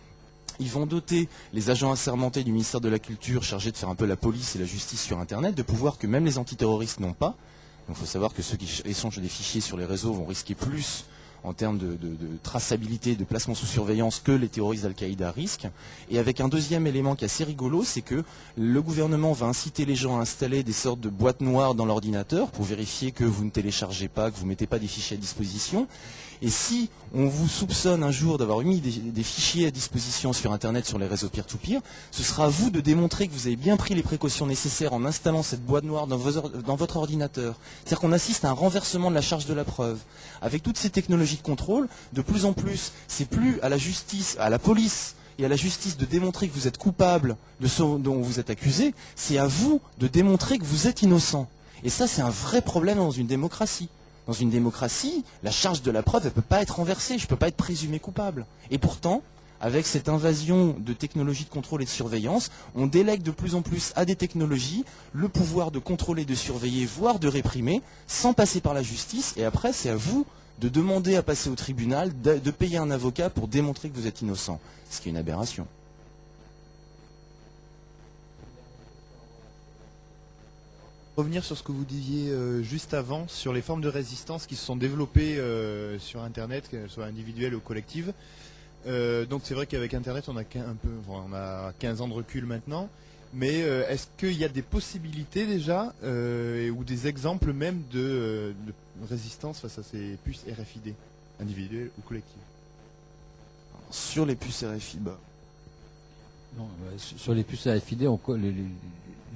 ils vont doter les agents assermentés du ministère de la Culture chargés de faire un peu la police et la justice sur Internet de pouvoir que même les antiterroristes n'ont pas. Donc il faut savoir que ceux qui échangent des fichiers sur les réseaux vont risquer plus en termes de traçabilité, de placement sous surveillance que les terroristes d'Al-Qaïda risquent. Et avec un deuxième élément qui est assez rigolo, c'est que le gouvernement va inciter les gens à installer des sortes de boîtes noires dans l'ordinateur pour vérifier que vous ne téléchargez pas, que vous ne mettez pas des fichiers à disposition. Et si on vous soupçonne un jour d'avoir mis des fichiers à disposition sur Internet, sur les réseaux peer-to-peer, ce sera à vous de démontrer que vous avez bien pris les précautions nécessaires en installant cette boîte noire dans votre ordinateur. C'est-à-dire qu'on assiste à un renversement de la charge de la preuve. Avec toutes ces technologies de contrôle, de plus en plus, c'est plus à la justice, à la police et à la justice de démontrer que vous êtes coupable de ce dont vous êtes accusé, c'est à vous de démontrer que vous êtes innocent. Et ça, c'est un vrai problème dans une démocratie. Dans une démocratie, la charge de la preuve, elle ne peut pas être renversée, je ne peux pas être présumé coupable. Et pourtant, avec cette invasion de technologies de contrôle et de surveillance, on délègue de plus en plus à des technologies le pouvoir de contrôler, de surveiller, voire de réprimer, sans passer par la justice. Et après, c'est à vous de demander à passer au tribunal, de payer un avocat pour démontrer que vous êtes innocent. Ce qui est une aberration. Revenir sur ce que vous disiez juste avant, sur les formes de résistance qui se sont développées sur Internet, qu'elles soient individuelles ou collectives. Donc c'est vrai qu'avec Internet, on a 15 ans de recul maintenant. Mais est-ce qu'il y a des possibilités déjà, ou des exemples même de résistance face à ces puces RFID, individuelles ou collectives? Sur les puces RFID, sur les puces RFID,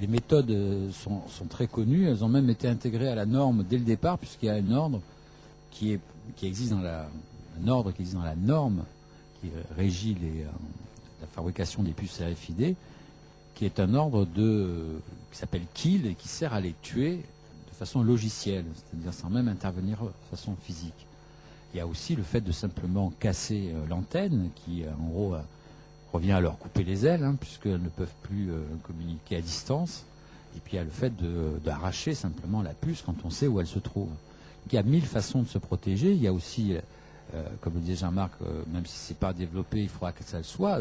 les méthodes sont très connues. Elles ont même été intégrées à la norme dès le départ, puisqu'il y a un ordre qui existe dans la norme qui régit la fabrication des puces RFID, qui est un ordre qui s'appelle kill et qui sert à les tuer de façon logicielle, c'est-à-dire sans même intervenir de façon physique. Il y a aussi le fait de simplement casser l'antenne, qui en gros revient à leur couper les ailes, puisqu'elles ne peuvent plus communiquer à distance. Et puis il y a le fait d'arracher simplement la puce quand on sait où elle se trouve. Donc, il y a 1000 façons de se protéger. Il y a aussi, comme le disait Jean-Marc, même si ce n'est pas développé, il faudra que ça le soit,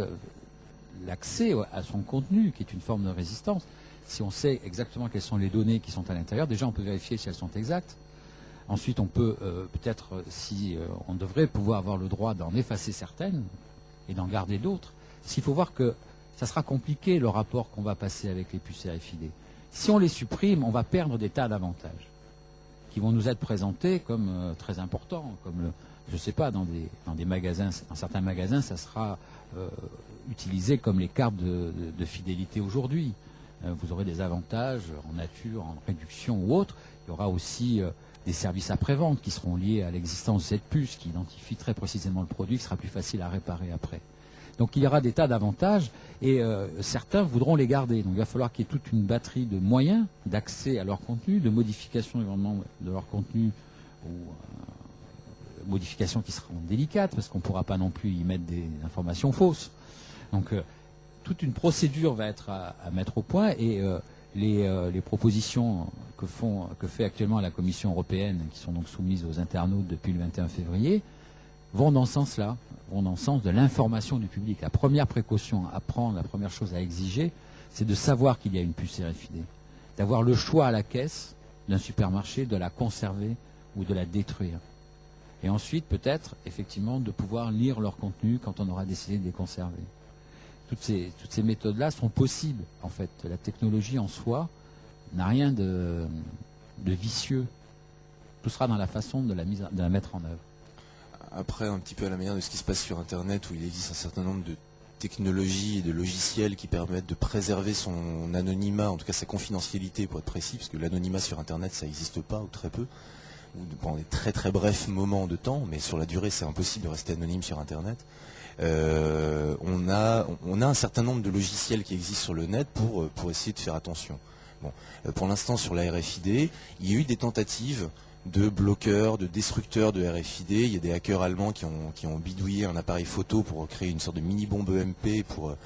l'accès à son contenu, qui est une forme de résistance. Si on sait exactement quelles sont les données qui sont à l'intérieur, déjà on peut vérifier si elles sont exactes. Ensuite, on peut peut-être, si on devrait pouvoir avoir le droit d'en effacer certaines et d'en garder d'autres. S'il faut voir que ça sera compliqué le rapport qu'on va passer avec les puces RFID. Si on les supprime, on va perdre des tas d'avantages qui vont nous être présentés comme très importants, comme je ne sais pas, dans des magasins, dans certains magasins, ça sera utilisé comme les cartes de fidélité aujourd'hui. Vous aurez des avantages en nature, en réduction ou autre. Il y aura aussi des services après-vente qui seront liés à l'existence de cette puce, qui identifie très précisément le produit, qui sera plus facile à réparer après. Donc il y aura des tas d'avantages et certains voudront les garder. Donc il va falloir qu'il y ait toute une batterie de moyens d'accès à leur contenu, de modification éventuellement de leur contenu, ou modifications qui seront délicates parce qu'on ne pourra pas non plus y mettre des informations fausses. Donc toute une procédure va être à mettre au point et les propositions que fait actuellement la Commission européenne, qui sont donc soumises aux internautes depuis le 21 février, vont dans ce sens-là, vont dans le sens de l'information du public. La première précaution à prendre, la première chose à exiger, c'est de savoir qu'il y a une puce RFID, d'avoir le choix à la caisse d'un supermarché de la conserver ou de la détruire. Et ensuite, peut-être, effectivement, de pouvoir lire leur contenu quand on aura décidé de les conserver. Toutes ces méthodes-là sont possibles, en fait. La technologie en soi n'a rien de vicieux. Tout sera dans la façon de la mettre en œuvre. Après, un petit peu à la manière de ce qui se passe sur Internet, où il existe un certain nombre de technologies et de logiciels qui permettent de préserver son anonymat, en tout cas sa confidentialité pour être précis, parce que l'anonymat sur Internet, ça n'existe pas, ou très peu, ou pendant des très très brefs moments de temps, mais sur la durée, c'est impossible de rester anonyme sur Internet. On a un certain nombre de logiciels qui existent sur le net pour essayer de faire attention. Bon, pour l'instant, sur la RFID, il y a eu des tentatives de bloqueurs, de destructeurs de RFID. Il y a des hackers allemands qui ont bidouillé un appareil photo pour créer une sorte de mini-bombe EMP pour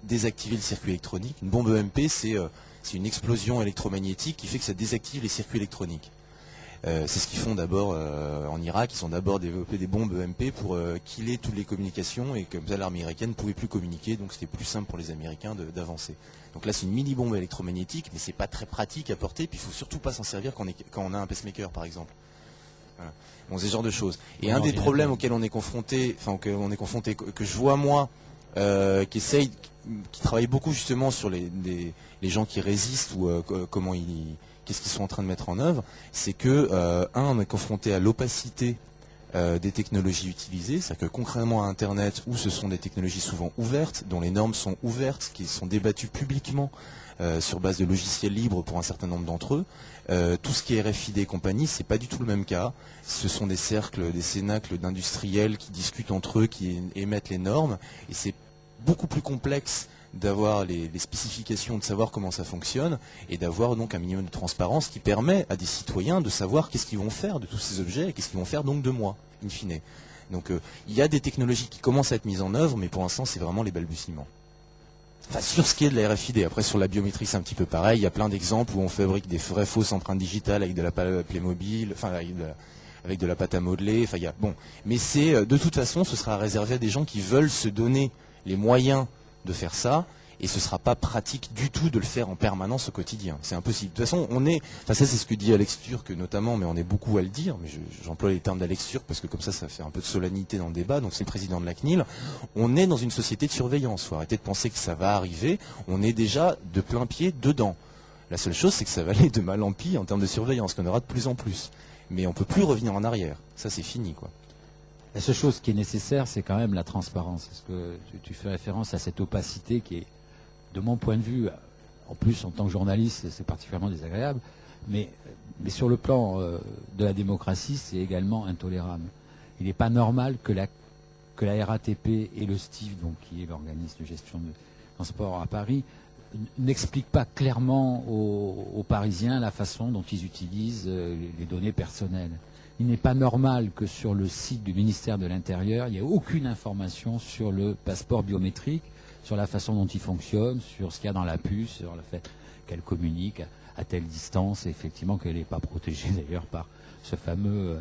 désactiver le circuit électronique. Une bombe EMP, c'est une explosion électromagnétique qui fait que ça désactive les circuits électroniques. C'est ce qu'ils font d'abord en Irak. Ils ont d'abord développé des bombes EMP pour killer toutes les communications, et comme ça l'armée américaine ne pouvait plus communiquer, donc c'était plus simple pour les Américains d'avancer. Donc là c'est une mini-bombe électromagnétique, mais c'est pas très pratique à porter, puis il faut surtout pas s'en servir quand on a un pacemaker par exemple. Voilà. Bon, c'est ce genre de choses. Et un des problèmes auxquels on est confronté, que je vois moi, qui travaille beaucoup justement sur les gens qui résistent ou qu'est-ce qu'ils sont en train de mettre en œuvre, c'est que on est confronté à l'opacité des technologies utilisées, c'est-à-dire que concrètement à Internet, où ce sont des technologies souvent ouvertes, dont les normes sont ouvertes, qui sont débattues publiquement sur base de logiciels libres pour un certain nombre d'entre eux, tout ce qui est RFID et compagnie, c'est pas du tout le même cas. Ce sont des cercles, des cénacles d'industriels qui discutent entre eux, qui émettent les normes, et c'est beaucoup plus complexe d'avoir les spécifications, de savoir comment ça fonctionne, et d'avoir donc un minimum de transparence qui permet à des citoyens de savoir qu'est-ce qu'ils vont faire de tous ces objets et qu'est-ce qu'ils vont faire donc de moi, in fine. Donc il y a des technologies qui commencent à être mises en œuvre, mais pour l'instant c'est vraiment les balbutiements. Enfin, sur ce qui est de la RFID, après sur la biométrie c'est un petit peu pareil, il y a plein d'exemples où on fabrique des vraies fausses empreintes digitales avec de la Playmobil, enfin avec de la pâte à modeler, enfin mais c'est de toute façon ce sera réservé à des gens qui veulent se donner les moyens de faire ça, et ce sera pas pratique du tout de le faire en permanence au quotidien. C'est impossible. De toute façon, ça c'est ce que dit Alex Turc notamment, mais on est beaucoup à le dire, mais j'emploie les termes d'Alex Turc parce que comme ça fait un peu de solennité dans le débat, donc c'est le président de la CNIL. On est dans une société de surveillance. Faut arrêter de penser que ça va arriver. On est déjà de plein pied dedans. La seule chose, c'est que ça va aller de mal en pis en termes de surveillance, qu'on aura de plus en plus. Mais on peut plus revenir en arrière. Ça c'est fini, quoi. La seule chose qui est nécessaire, c'est quand même la transparence. Parce que tu fais référence à cette opacité qui est, de mon point de vue, en plus en tant que journaliste, c'est particulièrement désagréable, mais sur le plan de la démocratie, c'est également intolérable. Il n'est pas normal que la RATP et le STIF, donc, qui est l'organisme de gestion de transport à Paris, n'expliquent pas clairement aux Parisiens la façon dont ils utilisent les données personnelles. Il n'est pas normal que sur le site du ministère de l'Intérieur, il n'y ait aucune information sur le passeport biométrique, sur la façon dont il fonctionne, sur ce qu'il y a dans la puce, sur le fait qu'elle communique à telle distance, et effectivement qu'elle n'est pas protégée d'ailleurs par ce fameux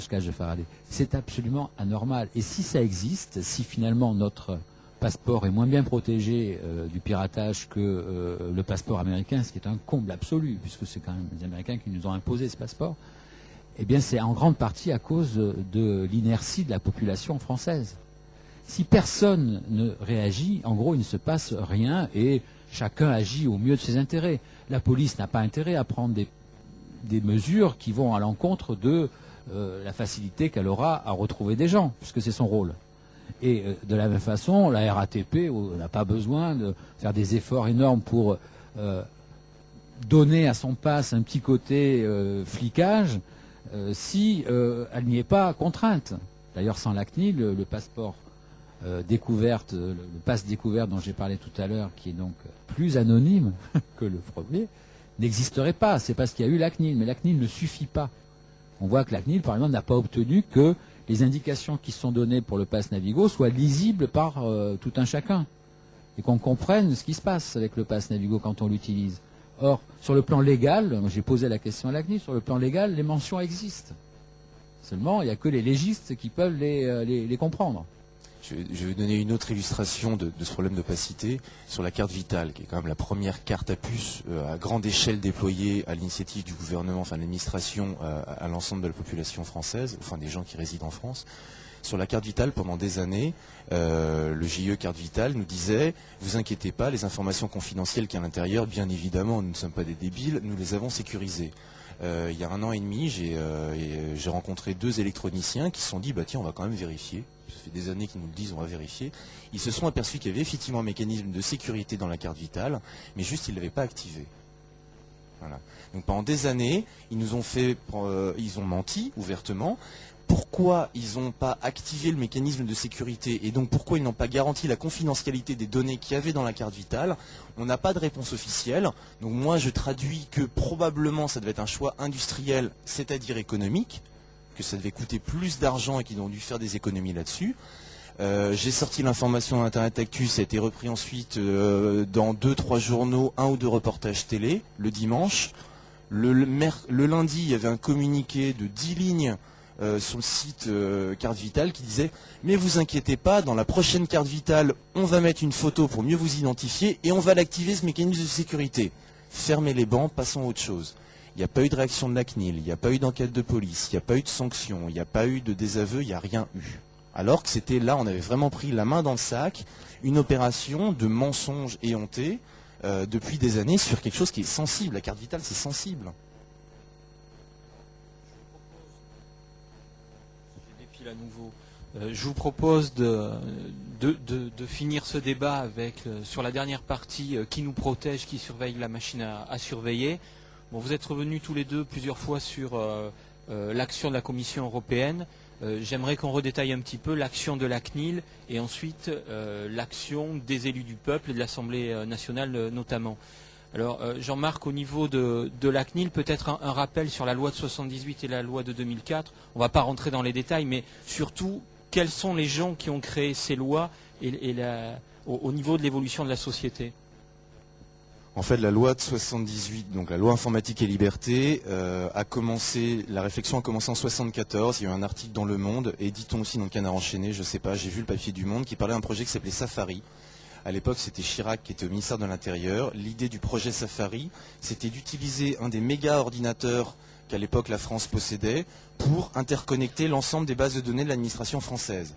cage de Faraday. C'est absolument anormal. Et si ça existe, si finalement notre passeport est moins bien protégé du piratage que le passeport américain, ce qui est un comble absolu, puisque c'est quand même les Américains qui nous ont imposé ce passeport, eh bien c'est en grande partie à cause de l'inertie de la population française. Si personne ne réagit, en gros, il ne se passe rien et chacun agit au mieux de ses intérêts. La police n'a pas intérêt à prendre des mesures qui vont à l'encontre de la facilité qu'elle aura à retrouver des gens, puisque c'est son rôle. Et de la même façon, la RATP n'a pas besoin de faire des efforts énormes pour donner à son pass un petit côté flicage si elle n'y est pas contrainte. D'ailleurs, sans la CNIL, le passeport découverte, le pass découverte dont j'ai parlé tout à l'heure, qui est donc plus anonyme que le premier, n'existerait pas. C'est parce qu'il y a eu la CNIL, mais la CNIL ne suffit pas. On voit que la CNIL, par exemple, n'a pas obtenu que les indications qui sont données pour le pass Navigo soient lisibles par tout un chacun et qu'on comprenne ce qui se passe avec le pass Navigo quand on l'utilise. Or, sur le plan légal, j'ai posé la question à la CNIL, sur le plan légal, les mentions existent. Seulement, il n'y a que les légistes qui peuvent les comprendre. Je vais donner une autre illustration de ce problème d'opacité sur la carte vitale, qui est quand même la première carte à puce à grande échelle déployée à l'initiative du gouvernement, enfin de l'administration, à l'ensemble de la population française, enfin des gens qui résident en France. Sur la carte vitale, pendant des années, le GIE Carte Vitale nous disait « Vous inquiétez pas, les informations confidentielles qu'il y a à l'intérieur, bien évidemment, nous ne sommes pas des débiles, nous les avons sécurisées. » Il y a 1 an et demi, j'ai rencontré 2 électroniciens qui se sont dit « Tiens, on va quand même vérifier. » Ça fait des années qu'ils nous le disent, on va vérifier. Ils se sont aperçus qu'il y avait effectivement un mécanisme de sécurité dans la carte vitale, mais juste ils ne l'avaient pas activé. Voilà. Donc pendant des années, ils ont menti ouvertement. Pourquoi ils n'ont pas activé le mécanisme de sécurité et donc pourquoi ils n'ont pas garanti la confidentialité des données qu'il y avait dans la carte vitale? On n'a pas de réponse officielle. Donc moi je traduis que probablement ça devait être un choix industriel, c'est-à-dire économique, que ça devait coûter plus d'argent et qu'ils ont dû faire des économies là-dessus. J'ai sorti l'information à Internet Actu, ça a été repris ensuite dans 2-3 journaux, 1 ou 2 reportages télé, le dimanche. Le lundi, il y avait un communiqué de 10 lignes sur le site Carte Vitale qui disait « Mais vous inquiétez pas, dans la prochaine carte vitale, on va mettre une photo pour mieux vous identifier et on va l'activer ce mécanisme de sécurité. Fermez les bancs, passons à autre chose. » Il n'y a pas eu de réaction de la CNIL, il n'y a pas eu d'enquête de police, il n'y a pas eu de sanctions, il n'y a pas eu de désaveu, il n'y a rien eu. Alors que c'était là, on avait vraiment pris la main dans le sac, une opération de mensonge éhonté depuis des années sur quelque chose qui est sensible. La carte vitale, c'est sensible. Je vous propose de finir ce débat avec sur la dernière partie qui nous protège, qui surveille la machine à surveiller. Bon, vous êtes revenus tous les deux plusieurs fois sur l'action de la Commission européenne. J'aimerais qu'on redétaille un petit peu l'action de la CNIL et ensuite l'action des élus du peuple et de l'Assemblée nationale notamment. Alors Jean-Marc, au niveau de la CNIL, peut-être un rappel sur la loi de 78 et la loi de 2004. On ne va pas rentrer dans les détails, mais surtout, quels sont les gens qui ont créé ces lois au niveau de l'évolution de la société? En fait, la loi de 78, donc la loi informatique et liberté, la réflexion a commencé en 74. Il y a eu un article dans Le Monde, et dit-on aussi dans le Canard enchaîné, je sais pas, j'ai vu le papier du Monde, qui parlait d'un projet qui s'appelait Safari. À l'époque, c'était Chirac qui était au ministère de l'Intérieur. L'idée du projet Safari, c'était d'utiliser un des méga ordinateurs qu'à l'époque la France possédait pour interconnecter l'ensemble des bases de données de l'administration française.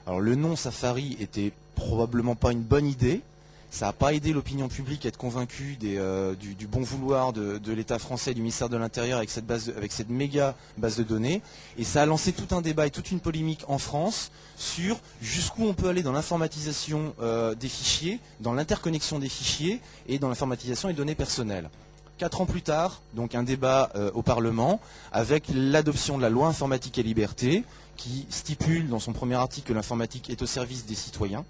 Alors le nom Safari était probablement pas une bonne idée. Ça n'a pas aidé l'opinion publique à être convaincue du bon vouloir de l'État français et du ministère de l'Intérieur avec cette méga base de données. Et ça a lancé tout un débat et toute une polémique en France sur jusqu'où on peut aller dans l'informatisation des fichiers, dans l'interconnexion des fichiers et dans l'informatisation des données personnelles. 4 ans plus tard, donc un débat au Parlement avec l'adoption de la loi informatique et liberté qui stipule dans son premier article que l'informatique est au service des citoyens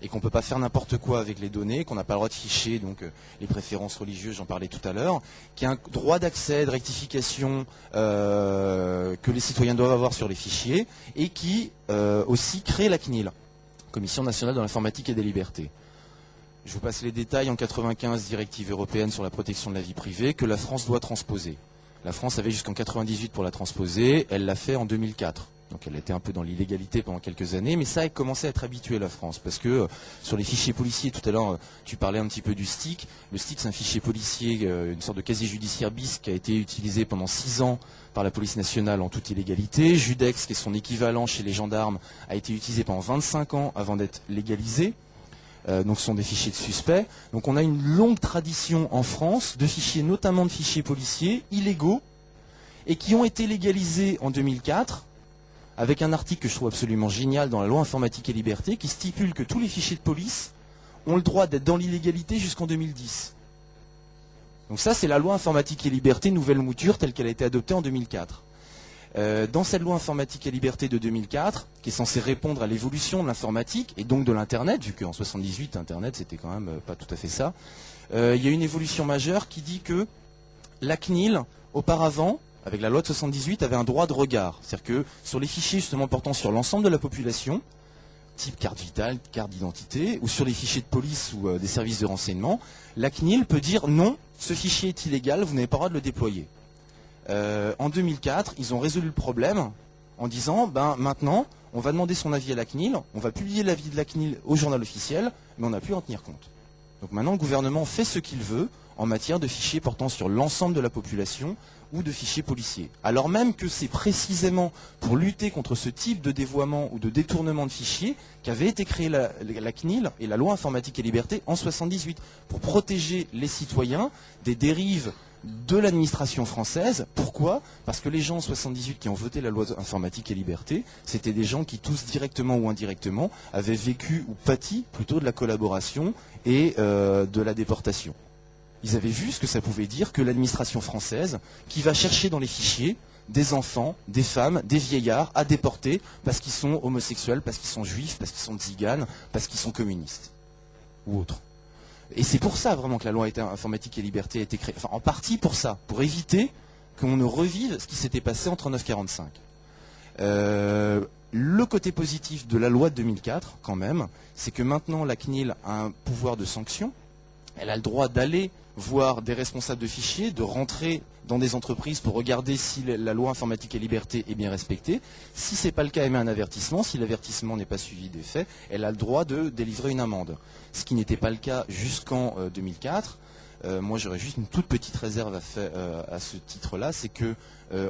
et qu'on ne peut pas faire n'importe quoi avec les données, qu'on n'a pas le droit de ficher donc les préférences religieuses, j'en parlais tout à l'heure, qu'il y a un droit d'accès, de rectification que les citoyens doivent avoir sur les fichiers, et qui aussi crée la CNIL, Commission nationale de l'informatique et des libertés. Je vous passe les détails. En 95, directive européenne sur la protection de la vie privée, que la France doit transposer. La France avait jusqu'en 98 pour la transposer, elle l'a fait en 2004. Donc elle était un peu dans l'illégalité pendant quelques années, mais ça a commencé à être habitué à la France, parce que sur les fichiers policiers, tout à l'heure tu parlais un petit peu du STIC. Le STIC, c'est un fichier policier, une sorte de casier judiciaire bis qui a été utilisé pendant 6 ans par la police nationale en toute illégalité. Judex, qui est son équivalent chez les gendarmes, a été utilisé pendant 25 ans avant d'être légalisé. Donc ce sont des fichiers de suspects. Donc on a une longue tradition en France de fichiers, notamment de fichiers policiers, illégaux, et qui ont été légalisés en 2004, avec un article que je trouve absolument génial dans la loi informatique et liberté, qui stipule que tous les fichiers de police ont le droit d'être dans l'illégalité jusqu'en 2010. Donc ça, c'est la loi informatique et liberté, nouvelle mouture, telle qu'elle a été adoptée en 2004. Dans cette loi informatique et liberté de 2004, qui est censée répondre à l'évolution de l'informatique, et donc de l'Internet, vu qu'en 78, Internet, c'était quand même pas tout à fait ça, il y a une évolution majeure qui dit que la CNIL, auparavant, avec la loi de 78, avait un droit de regard. C'est-à-dire que sur les fichiers justement portant sur l'ensemble de la population, type carte vitale, carte d'identité, ou sur les fichiers de police ou des services de renseignement, la CNIL peut dire non, ce fichier est illégal, vous n'avez pas le droit de le déployer. En 2004, ils ont résolu le problème en disant, maintenant, on va demander son avis à la CNIL, on va publier l'avis de la CNIL au journal officiel, mais on n'a plus à en tenir compte. Donc maintenant, le gouvernement fait ce qu'il veut en matière de fichiers portant sur l'ensemble de la population ou de fichiers policiers. Alors même que c'est précisément pour lutter contre ce type de dévoiement ou de détournement de fichiers qu'avait été créée la CNIL et la loi informatique et liberté en 78, pour protéger les citoyens des dérives de l'administration française. Pourquoi? Parce que les gens en 78 qui ont voté la loi informatique et liberté, c'était des gens qui tous directement ou indirectement avaient vécu ou pâti plutôt de la collaboration et de la déportation. Ils avaient vu ce que ça pouvait dire que l'administration française, qui va chercher dans les fichiers des enfants, des femmes, des vieillards à déporter parce qu'ils sont homosexuels, parce qu'ils sont juifs, parce qu'ils sont tziganes, parce qu'ils sont communistes ou autres. Et c'est pour ça vraiment que la loi informatique et liberté a été créée. Enfin, en partie pour ça, pour éviter qu'on ne revive ce qui s'était passé en 39-45. Le côté positif de la loi de 2004, quand même, c'est que maintenant la CNIL a un pouvoir de sanction. Elle a le droit d'aller voir des responsables de fichiers, de rentrer dans des entreprises pour regarder si la loi informatique et liberté est bien respectée. Si ce n'est pas le cas, elle met un avertissement. Si l'avertissement n'est pas suivi des faits, elle a le droit de délivrer une amende. Ce qui n'était pas le cas jusqu'en 2004. Moi, j'aurais juste une toute petite réserve à ce titre-là, c'est que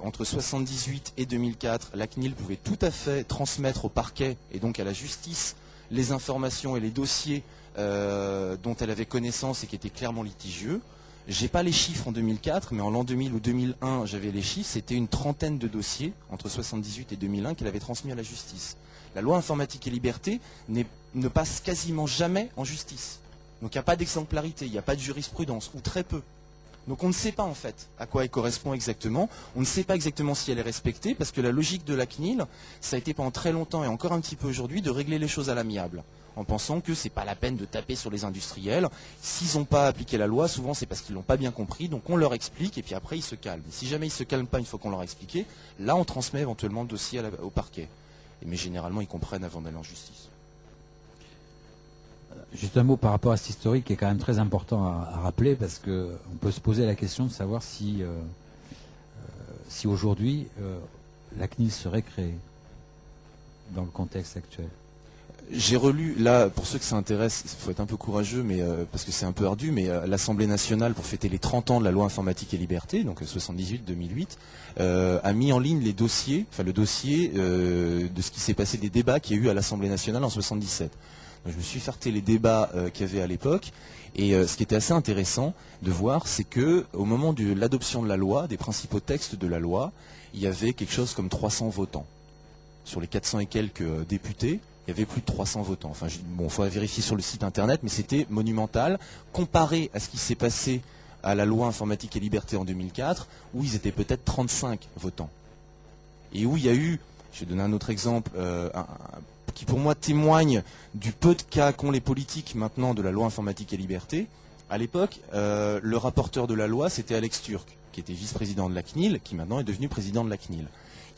entre 78 et 2004, la CNIL pouvait tout à fait transmettre au parquet et donc à la justice les informations et les dossiers dont elle avait connaissance et qui étaient clairement litigieux. J'ai pas les chiffres en 2004, mais en l'an 2000 ou 2001, j'avais les chiffres. C'était une trentaine de dossiers entre 78 et 2001 qu'elle avait transmis à la justice. La loi informatique et liberté ne passe quasiment jamais en justice. Donc il n'y a pas d'exemplarité, il n'y a pas de jurisprudence, ou très peu. Donc on ne sait pas en fait à quoi elle correspond exactement. On ne sait pas exactement si elle est respectée, parce que la logique de la CNIL, ça a été pendant très longtemps et encore un petit peu aujourd'hui de régler les choses à l'amiable, en pensant que c'est pas la peine de taper sur les industriels. S'ils n'ont pas appliqué la loi, souvent c'est parce qu'ils l'ont pas bien compris, donc on leur explique et puis après ils se calment. Et si jamais ils se calment pas une fois qu'on leur a expliqué, là on transmet éventuellement le dossier au parquet. Mais généralement ils comprennent avant d'aller en justice. Juste un mot par rapport à cet historique qui est quand même très important à rappeler, parce qu'on peut se poser la question de savoir si aujourd'hui la CNIL serait créée dans le contexte actuel. J'ai relu, là, pour ceux que ça intéresse, il faut être un peu courageux, mais parce que c'est un peu ardu, mais l'Assemblée nationale, pour fêter les 30 ans de la loi informatique et liberté, donc 78-2008, a mis en ligne les dossiers, enfin le dossier de ce qui s'est passé, des débats qu'il y a eu à l'Assemblée nationale en 77. Donc, je me suis farté les débats qu'il y avait à l'époque, et ce qui était assez intéressant de voir, c'est que au moment de l'adoption de la loi, des principaux textes de la loi, il y avait quelque chose comme 300 votants. Sur les 400 et quelques députés, il y avait plus de 300 votants. Enfin, bon, il faudrait vérifier sur le site internet, mais c'était monumental. Comparé à ce qui s'est passé à la loi informatique et liberté en 2004, où ils étaient peut-être 35 votants. Et où il y a eu, je vais donner un autre exemple, qui pour moi témoigne du peu de cas qu'ont les politiques maintenant de la loi informatique et liberté. À l'époque, le rapporteur de la loi, c'était Alex Türk, qui était vice-président de la CNIL, qui maintenant est devenu président de la CNIL.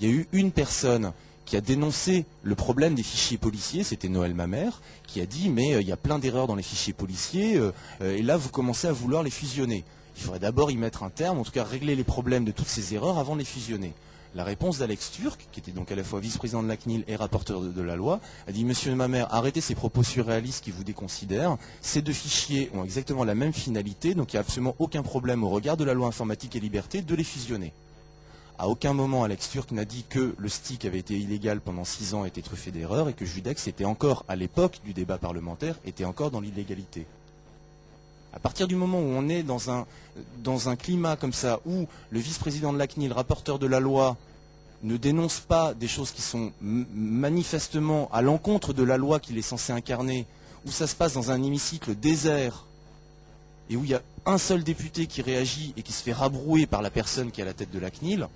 Il y a eu une personne qui a dénoncé le problème des fichiers policiers, c'était Noël Mamère, qui a dit mais il y a plein d'erreurs dans les fichiers policiers, et là vous commencez à vouloir les fusionner. Il faudrait d'abord y mettre un terme, en tout cas régler les problèmes de toutes ces erreurs avant de les fusionner. La réponse d'Alex Turc, qui était donc à la fois vice-président de la CNIL et rapporteur de la loi, a dit « Monsieur Mamère, arrêtez ces propos surréalistes qui vous déconsidèrent. Ces deux fichiers ont exactement la même finalité, donc il n'y a absolument aucun problème au regard de la loi informatique et liberté de les fusionner. » À aucun moment, Alex Turc n'a dit que le stick avait été illégal pendant 6 ans et était truffé d'erreurs et que Judex était encore, à l'époque du débat parlementaire, était encore dans l'illégalité. À partir du moment où on est dans un climat comme ça, où le vice-président de la CNIL, rapporteur de la loi, ne dénonce pas des choses qui sont manifestement à l'encontre de la loi qu'il est censé incarner, où ça se passe dans un hémicycle désert, et où il y a un seul député qui réagit et qui se fait rabrouer par la personne qui est à la tête de la CNIL,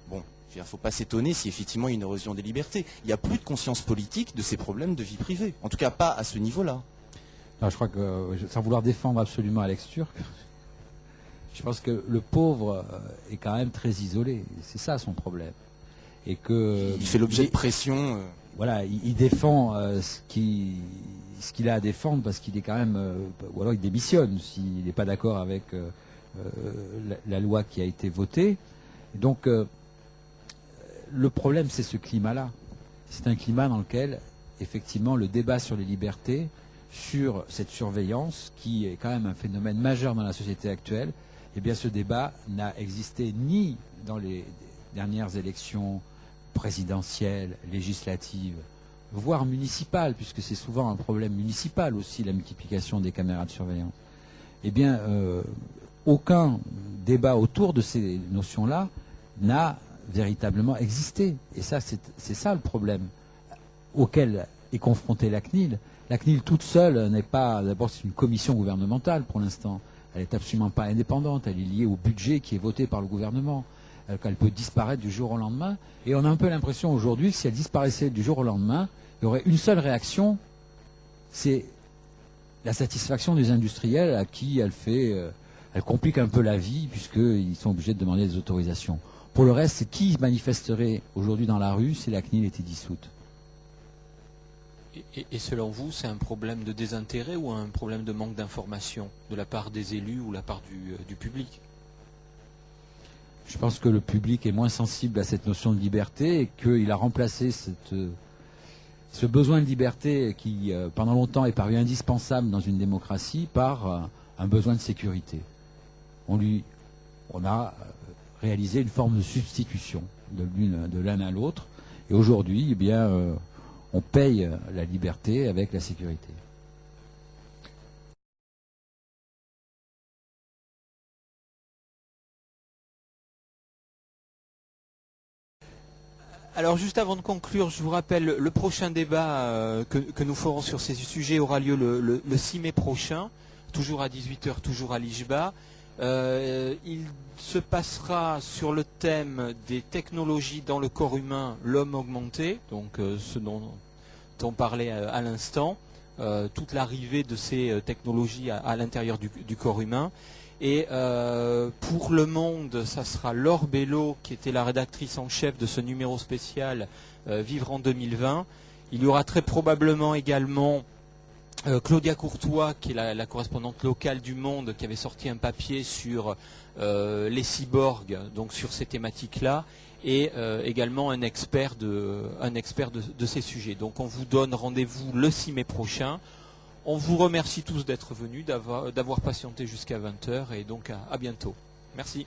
bon, il ne faut pas s'étonner si effectivement il y a une érosion des libertés. Il n'y a plus de conscience politique de ces problèmes de vie privée. En tout cas, pas à ce niveau-là. Non, je crois que, sans vouloir défendre absolument Alex Turc, je pense que le pauvre est quand même très isolé. C'est ça son problème. Et que il fait l'objet de pression. Voilà, il défend ce qu'il a à défendre parce qu'il est quand même, ou alors il démissionne s'il n'est pas d'accord avec la loi qui a été votée. Et donc, le problème, c'est ce climat-là. C'est un climat dans lequel, effectivement, le débat sur les libertés, sur cette surveillance, qui est quand même un phénomène majeur dans la société actuelle, eh bien ce débat n'a existé ni dans les dernières élections présidentielles, législatives, voire municipales, puisque c'est souvent un problème municipal aussi, la multiplication des caméras de surveillance. Eh bien, aucun débat autour de ces notions-là n'a véritablement existé. Et ça, c'est ça le problème auquel est confrontée la CNIL. La CNIL toute seule n'est pas... D'abord, c'est une commission gouvernementale pour l'instant. Elle n'est absolument pas indépendante. Elle est liée au budget qui est voté par le gouvernement. Elle peut disparaître du jour au lendemain. Et on a un peu l'impression aujourd'hui que si elle disparaissait du jour au lendemain, il y aurait une seule réaction, c'est la satisfaction des industriels à qui elle complique un peu la vie puisqu'ils sont obligés de demander des autorisations. Pour le reste, c'est qui manifesterait aujourd'hui dans la rue si la CNIL était dissoute? Et selon vous, c'est un problème de désintérêt ou un problème de manque d'information de la part des élus ou de la part du public? Je pense que le public est moins sensible à cette notion de liberté et qu'il a remplacé ce besoin de liberté qui, pendant longtemps, est paru indispensable dans une démocratie par un besoin de sécurité. On a réalisé une forme de substitution de l'un à l'autre. Et aujourd'hui, eh bien, on paye la liberté avec la sécurité. Alors juste avant de conclure, je vous rappelle, le prochain débat que nous ferons sur ces sujets aura lieu le 6 mai prochain, toujours à 18h, toujours à l'IJBA. Il se passera sur le thème des technologies dans le corps humain, l'homme augmenté, donc ce dont on parlait à l'instant, toute l'arrivée de ces technologies à l'intérieur du corps humain. Et pour Le Monde, ça sera Laure Bello, qui était la rédactrice en chef de ce numéro spécial Vivre en 2020. Il y aura très probablement également Claudia Courtois, qui est la correspondante locale du Monde, qui avait sorti un papier sur les cyborgs, donc sur ces thématiques-là, et également un expert de ces sujets. Donc on vous donne rendez-vous le 6 mai prochain. On vous remercie tous d'être venus, d'avoir patienté jusqu'à 20h, et donc à bientôt. Merci.